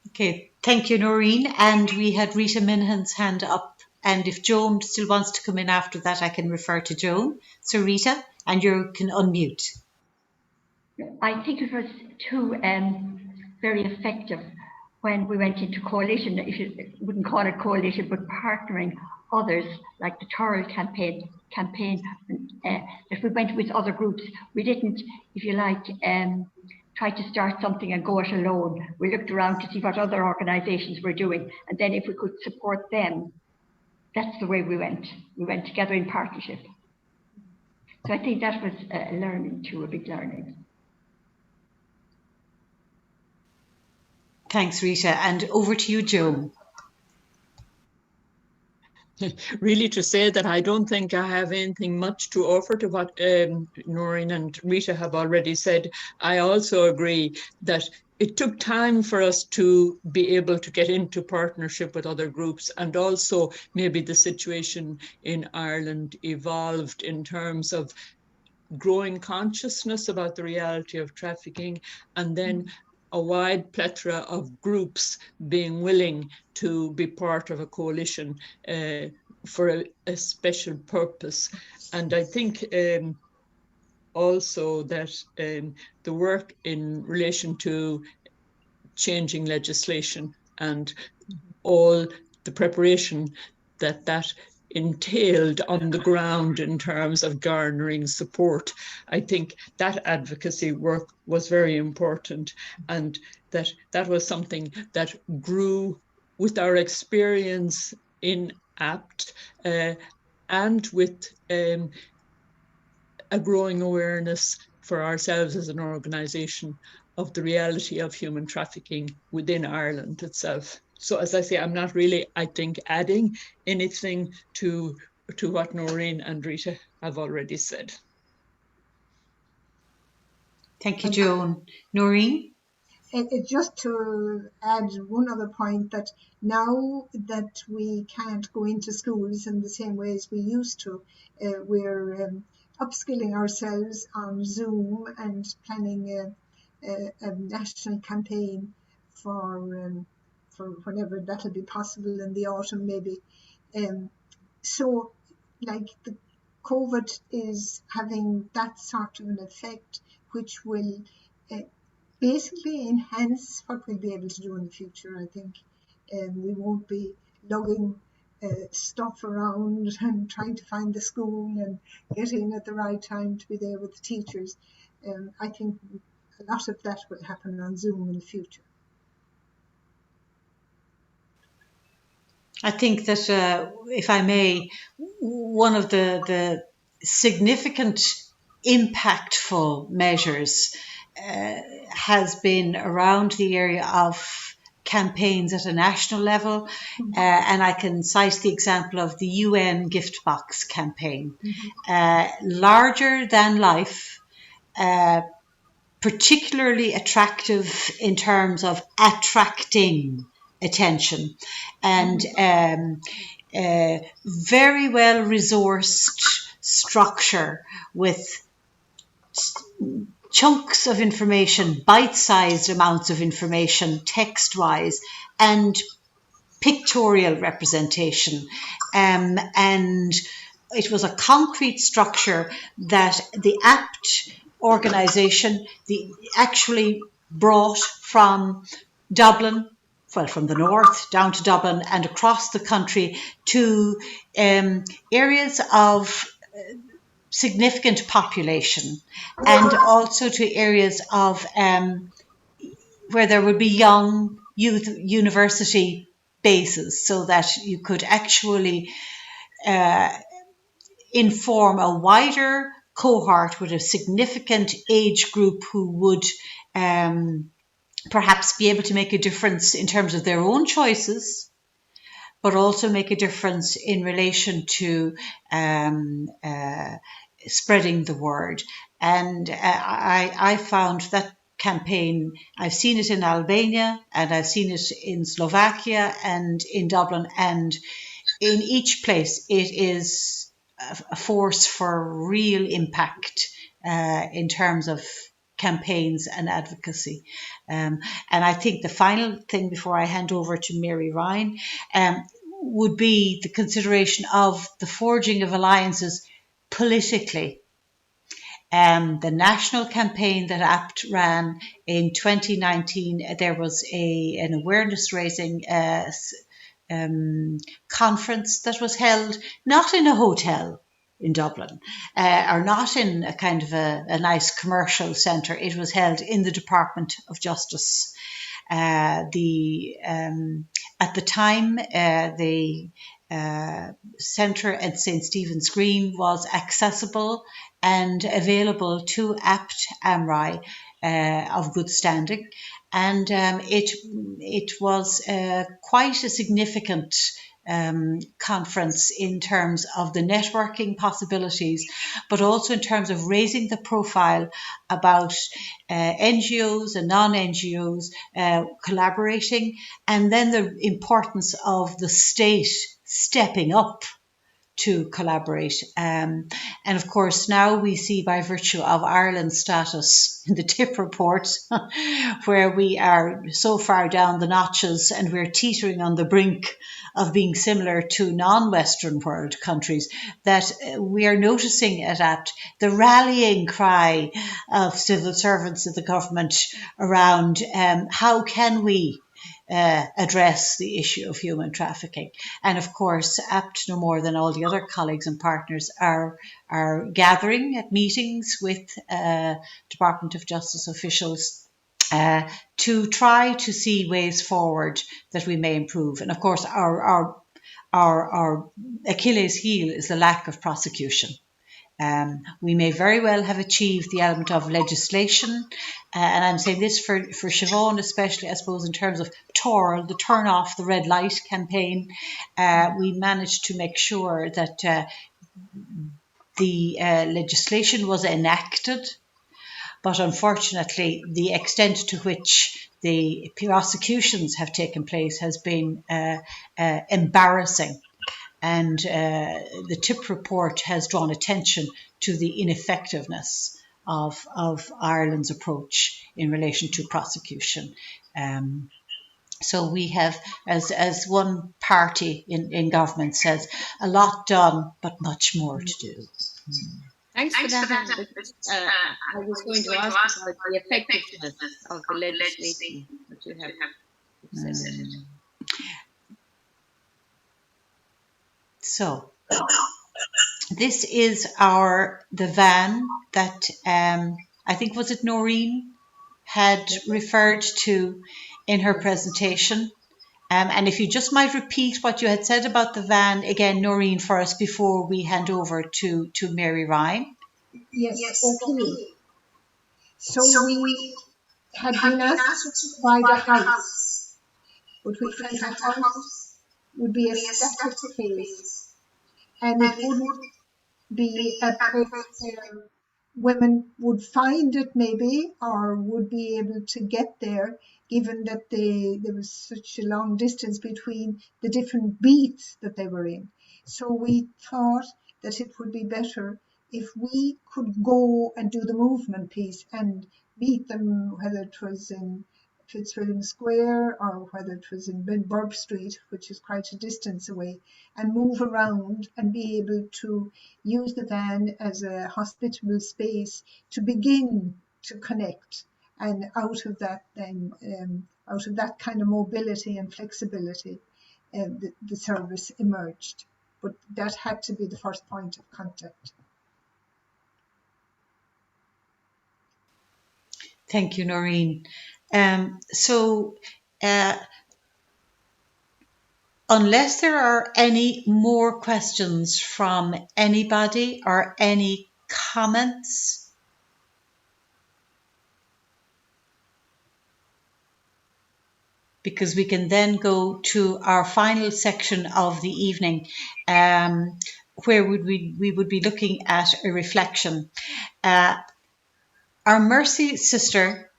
Okay, thank you, Noreen. And we had Rita Minahan's hand up. And if Joan still wants to come in after that, I can refer to Joan. So Rita, and you can unmute. I think it was too very effective when we went into coalition, if you wouldn't call it coalition, but partnering others, like the Tyrrell campaign, if we went with other groups. We didn't, if you like, try to start something and go it alone. We looked around to see what other organisations were doing, and then if we could support them, that's the way we went. We went together in partnership. So I think that was a learning too, a big learning. Thanks, Rita. And over to you, Joan. Really, to say that I don't think I have anything much to offer to what Noreen and Rita have already said. I also agree that it took time for us to be able to get into partnership with other groups, and also maybe the situation in Ireland evolved in terms of growing consciousness about the reality of trafficking, and then a wide plethora of groups being willing to be part of a coalition for a special purpose. And I think also that the work in relation to changing legislation and all the preparation that entailed on the ground in terms of garnering support. I think that advocacy work was very important, and that was something that grew with our experience in APT and with a growing awareness for ourselves as an organisation of the reality of human trafficking within Ireland itself. So as I say, I'm not really, I think, adding anything to what Noreen and Rita have already said. Thank you, Joan. Noreen? Just to add one other point, that now that we can't go into schools in the same way as we used to, we're upskilling ourselves on Zoom and planning a national campaign for whenever that'll be possible in the autumn, maybe. So, like, the COVID is having that sort of an effect, which will basically enhance what we'll be able to do in the future, I think. We won't be lugging stuff around and trying to find the school and get in at the right time to be there with the teachers. I think a lot of that will happen on Zoom in the future. I think that, if I may, one of the significant, impactful measures has been around the area of campaigns at a national level. And I can cite the example of the UN gift box campaign. Larger than life, particularly attractive in terms of attracting attention, and very well resourced structure with chunks of information, bite-sized amounts of information, text-wise, and pictorial representation. And it was a concrete structure that the APT organisation actually brought from Dublin, well, from the north down to Dublin and across the country to areas of significant population, and also to areas of where there would be young youth university bases, so that you could actually inform a wider cohort with a significant age group who would perhaps be able to make a difference in terms of their own choices, but also make a difference in relation to spreading the word. And I found that campaign, I've seen it in Albania, and I've seen it in Slovakia and in Dublin, and in each place it is a force for real impact in terms of campaigns and advocacy. And I think the final thing before I hand over to Mary Ryan would be the consideration of the forging of alliances politically. The national campaign that APT ran in 2019, there was an awareness raising conference that was held not in a hotel in Dublin, or not in a kind of a nice commercial centre. It was held in the Department of Justice. At the time, the centre at St. Stephen's Green was accessible and available to APT AMRI of good standing, and it was quite a significant conference in terms of the networking possibilities, but also in terms of raising the profile about NGOs and non-NGOs collaborating, and then the importance of the state stepping up to collaborate. And of course, now we see, by virtue of Ireland's status in the TIP report, where we are so far down the notches and we're teetering on the brink of being similar to non-Western world countries, that we are noticing at APT the rallying cry of civil servants of the government around how can we address the issue of human trafficking. And of course, APT, no more than all the other colleagues and partners, are gathering at meetings with Department of Justice officials to try to see ways forward that we may improve. And of course, our Achilles heel is the lack of prosecution. We may very well have achieved the element of legislation, and I'm saying this for Siobhan especially, I suppose, in terms of TORL, the Turn Off the Red Light campaign. We managed to make sure that the legislation was enacted, but unfortunately the extent to which the prosecutions have taken place has been embarrassing. And the TIP report has drawn attention to the ineffectiveness of Ireland's approach in relation to prosecution. So we have, as one party in government says, a lot done, but much more to do. Thanks for that, Anne. I was going to ask about the effectiveness of the legislation that you have said. So this is the van that I think, was it Noreen had referred to in her presentation. And if you just might repeat what you had said about the van again, Noreen, for us before we hand over to Mary Ryan. Yes, okay. So we had been asked to provide a house, but we felt a house would be a static phase, and it wouldn't be a place where women would find it maybe, or would be able to get there, given that there was such a long distance between the different beats that they were in. So we thought that it would be better if we could go and do the movement piece and meet them, whether it was in Fitzwilliam Square or whether it was in Burb Street, which is quite a distance away, and move around and be able to use the van as a hospitable space to begin to connect. And out of that, then, out of that kind of mobility and flexibility, the service emerged. But that had to be the first point of contact. Thank you, Noreen. Unless there are any more questions from anybody or any comments, because we can then go to our final section of the evening, where we would be looking at a reflection. Our Mercy sister,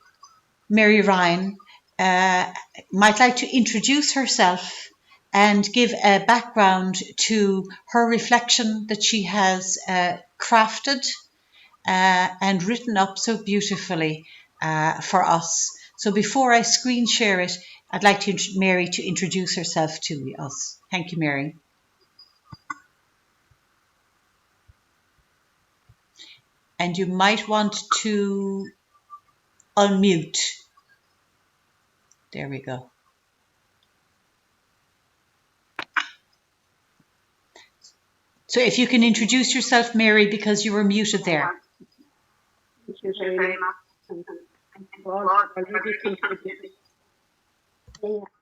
Mary Ryan, might like to introduce herself and give a background to her reflection that she has crafted and written up so beautifully for us. So before I screen share it, I'd like Mary to introduce herself to us. Thank you, Mary. And you might want to unmute. There we go. So if you can introduce yourself, Mary, because you were muted there. Thank you very much. And thank you all for already contributing.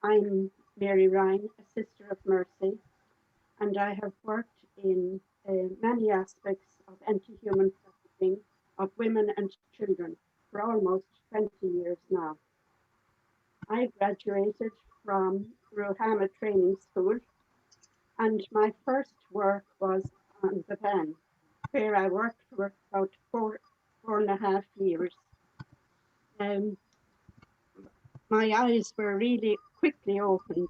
I'm Mary Ryan, a sister of Mercy, and I have worked in many aspects of anti-human trafficking of women and children for almost 20 years now. I graduated from Ruhama Training School, and my first work was on the van, where I worked for about four and a half years. My eyes were really quickly opened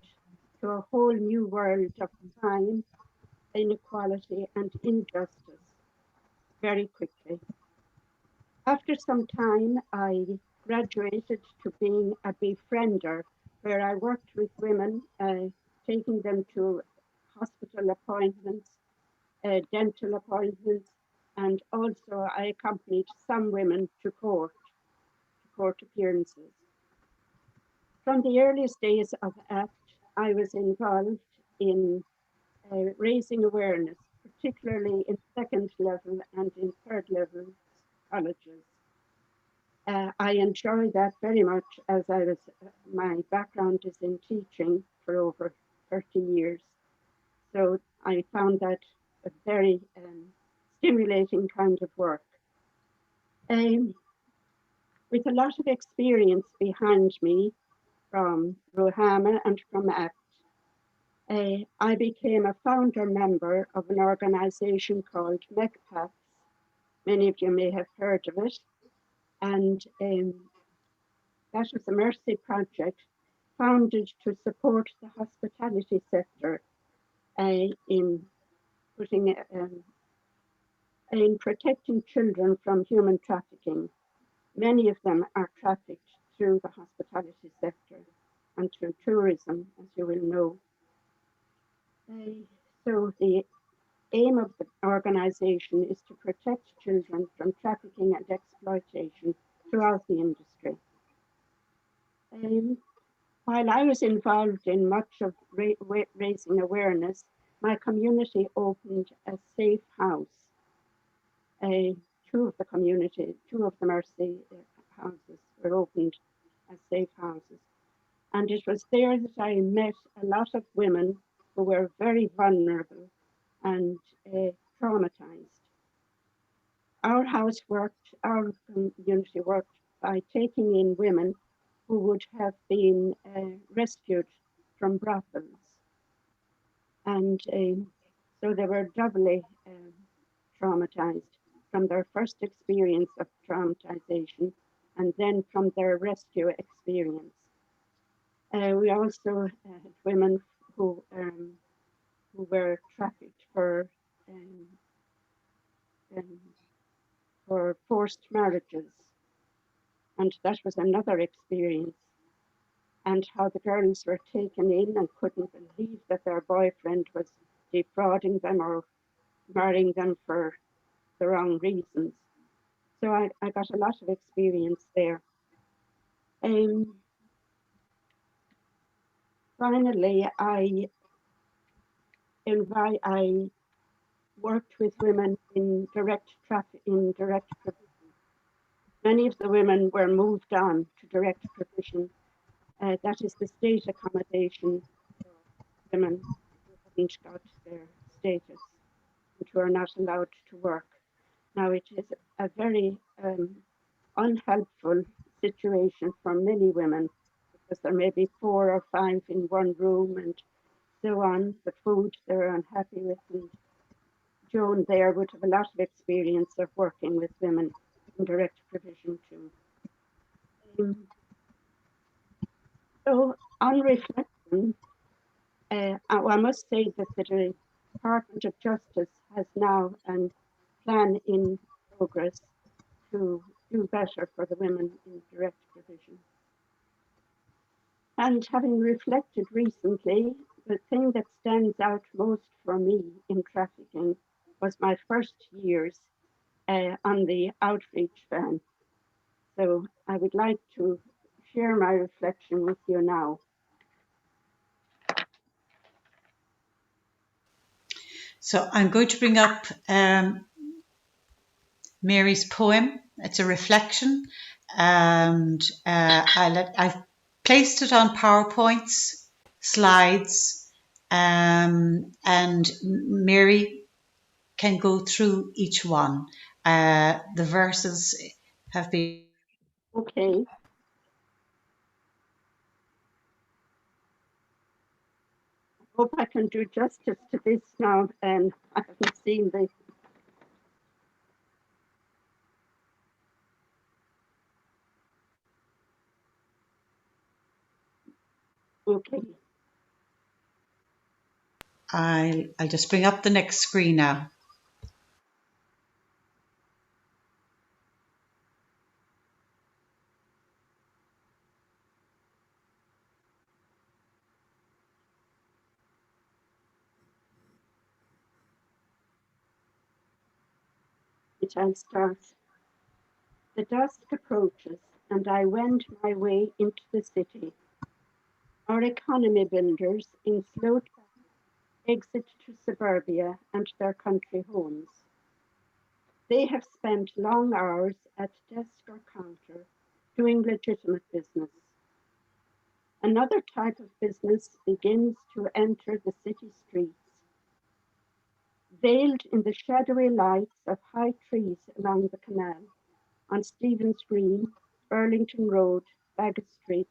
to a whole new world of crime, inequality, and injustice very quickly. After some time, I graduated to being a befriender, where I worked with women, taking them to hospital appointments, dental appointments, and also I accompanied some women to court appearances. From the earliest days of APT, I was involved in raising awareness, particularly in second level and in third level colleges. I enjoy that very much, as my background is in teaching for over 30 years. So I found that a very stimulating kind of work. With a lot of experience behind me from Ruhama and from APT, I became a founder member of an organization called MECPACS. Many of you may have heard of it. And that was a Mercy project founded to support the hospitality sector in putting in protecting children from human trafficking. Many of them are trafficked through the hospitality sector and through tourism, as you will know. So the aim of the organisation is to protect children from trafficking and exploitation throughout the industry. While I was involved in much of raising awareness, my community opened a safe house. Two of the Mercy houses were opened as safe houses. And it was there that I met a lot of women who were very vulnerable and traumatized. Our community worked by taking in women who would have been rescued from brothels. And so they were doubly traumatized from their first experience of traumatization and then from their rescue experience. We also had women who were trafficked for forced marriages, and that was another experience. And how the girls were taken in and couldn't believe that their boyfriend was defrauding them or marrying them for the wrong reasons. So I got a lot of experience there. Finally, I worked with women in direct provision. Many of the women were moved on to direct provision. That is the state accommodation for women who haven't got their status and who are not allowed to work. Now, it is a very unhelpful situation for many women because there may be 4 or 5 in one room and so on. The food they're unhappy with, and Joan there would have a lot of experience of working with women in direct provision too. So on reflection, I must say that the Department of Justice has now a plan in progress to do better for the women in direct provision. And having reflected recently, the thing that stands out most for me in trafficking was my first years on the outreach van. So I would like to share my reflection with you now. So I'm going to bring up Mary's poem. It's a reflection, and I've placed it on PowerPoints, slides, and Mary can go through each one. The verses have been... Okay. I hope I can do justice to this now, and I haven't seen the... Okay. I'll just bring up the next screen now. I'll start. The dusk approaches, and I wend my way into the city. Our economy builders in slow exit to suburbia and their country homes. They have spent long hours at desk or counter doing legitimate business. Another type of business begins to enter the city streets. Veiled in the shadowy lights of high trees along the canal, on Stephen's Green, Burlington Road, Baggot Street,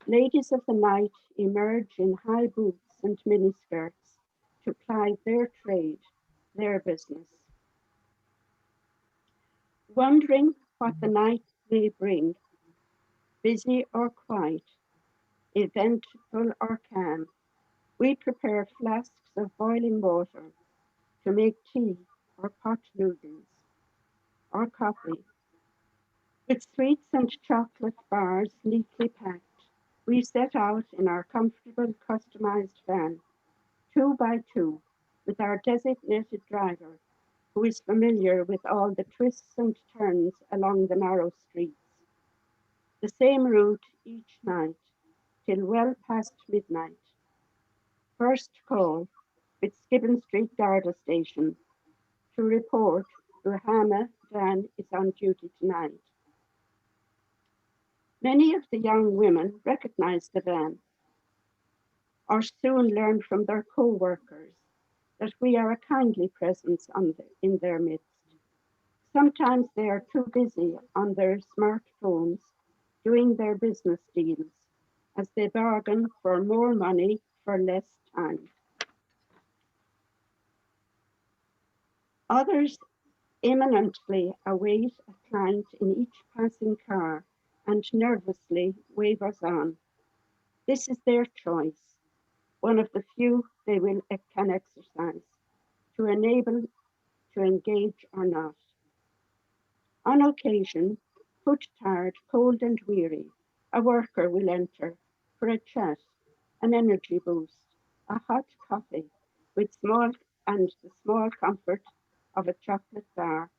ladies of the night emerge in high boots and miniskirts to ply their trade, their business. Wondering what the night may bring, busy or quiet, eventful or calm, we prepare flasks of boiling water to make tea or pot noodles or coffee. With sweets and chocolate bars neatly packed, we set out in our comfortable customized van, 2 by 2, with our designated driver, who is familiar with all the twists and turns along the narrow streets. The same route each night, till well past midnight. First call with Skibbon Street Garda Station to report Ruhama Dan is on duty tonight. Many of the young women recognize the van or soon learn from their co-workers that we are a kindly presence in their midst. Sometimes they are too busy on their smartphones doing their business deals as they bargain for more money for less time. Others imminently await a client in each passing car and nervously wave us on. This is their choice, one of the few they can exercise to enable to engage or not. On occasion, foot tired, cold and weary, a worker will enter for a chat, an energy boost, a hot coffee with the small comfort of a chocolate bar.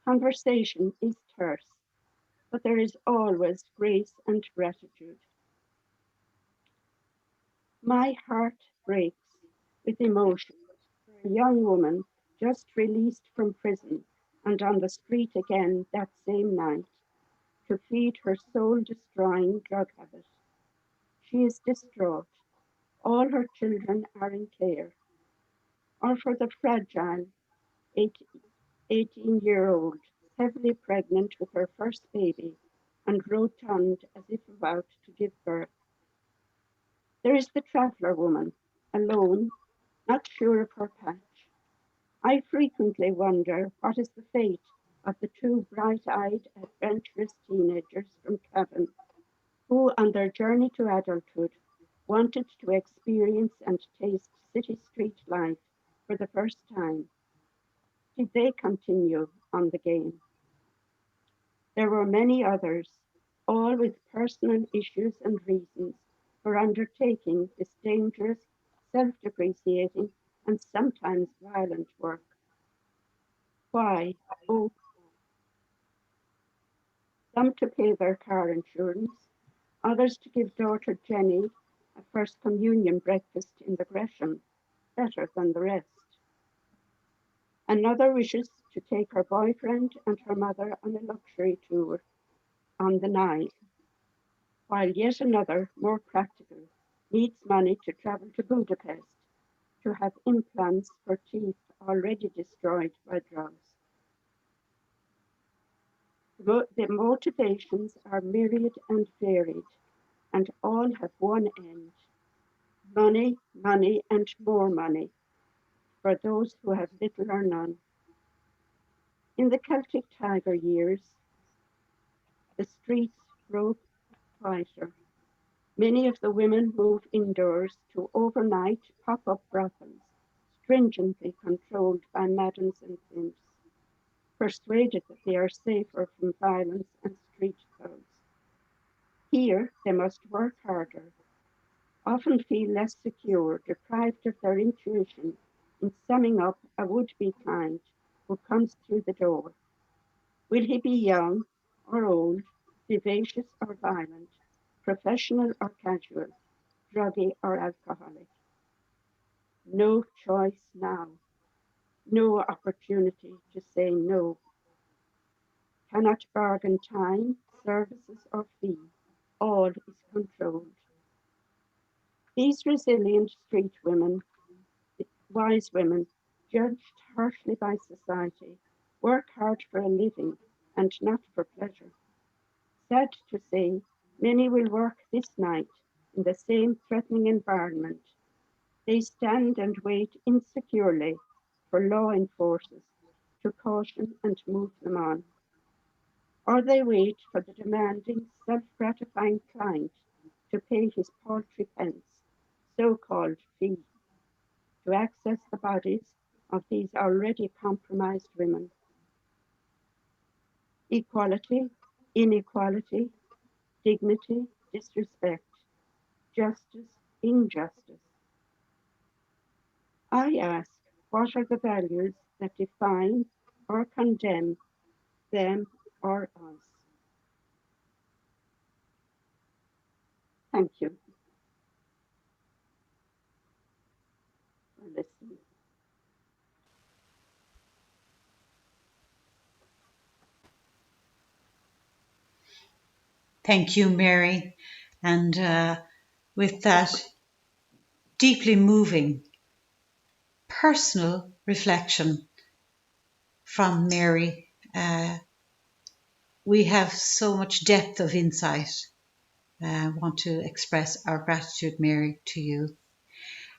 Conversation is terse, but there is always grace and gratitude. My heart breaks with emotion for a young woman just released from prison and on the street again that same night to feed her soul destroying drug habit. She is distraught. All her children are in care. Or for the fragile 18-year-old, heavily pregnant with her first baby and rotund as if about to give birth. There is the traveller woman, alone, not sure of her patch. I frequently wonder what is the fate of the two bright-eyed, adventurous teenagers from Cavan who, on their journey to adulthood, wanted to experience and taste city street life for the first time. Did they continue on the game? There were many others, all with personal issues and reasons for undertaking this dangerous, self-depreciating, and sometimes violent work. Why? Oh, some to pay their car insurance, others to give daughter Jenny a first communion breakfast in the Gresham, better than the rest. Another wishes to take her boyfriend and her mother on a luxury tour on the Nile, while yet another, more practical, needs money to travel to Budapest to have implants for teeth already destroyed by drugs. The motivations are myriad and varied, and all have one end: money, money, and more money for those who have little or none. In the Celtic Tiger years, the streets grow quieter. Many of the women move indoors to overnight pop-up brothels, stringently controlled by madams and pimps, persuaded that they are safer from violence and street thugs. Here they must work harder, often feel less secure, deprived of their intuition in summing up a would-be client who comes through the door. Will he be young or old, vivacious or violent, professional or casual, druggy or alcoholic? No choice now, no opportunity to say no. Cannot bargain time, services or fee, all is controlled. These resilient street women, wise women, judged harshly by society, work hard for a living and not for pleasure. Sad to say, many will work this night in the same threatening environment. They stand and wait insecurely for law enforcers to caution and move them on. Or they wait for the demanding, self-gratifying client to pay his paltry pence, so-called fee, to access the bodies of these already compromised women. Equality, inequality, dignity, disrespect, justice, injustice. I ask, what are the values that define or condemn them or us? Thank you for listening. Thank you, Mary. And with that deeply moving personal reflection from Mary, we have so much depth of insight. I want to express our gratitude, Mary, to you.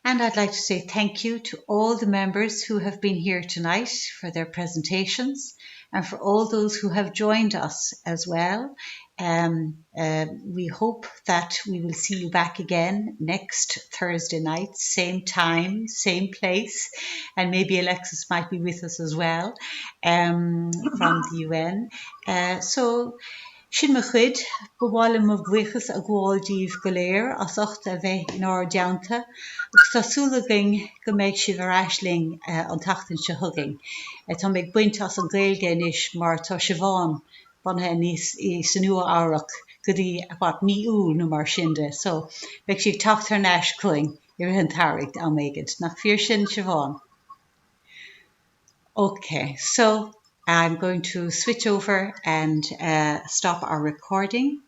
And I'd like to say thank you to all the members who have been here tonight for their presentations and for all those who have joined us as well. We hope that we will see you back again next Thursday night, same time, same place, and maybe Alexis might be with us as well from the UN. Sin mo chuid go bháile mo bhuichas a gháildíobh go léir as ucht a bheith in ár deanta, agus tásúlagaing go méid si bhar aisling an tachtain se thugaing. Tá méid buint as an Gaeilge inis mar tá si bháin banthe níos í san nua áireach go dtí about ní úl nó mar sinnde. So bheith si tacht ar neis chuing ar an tairg an méigid nach fíor sin si bháin. Okay, so I'm going to switch over and stop our recording.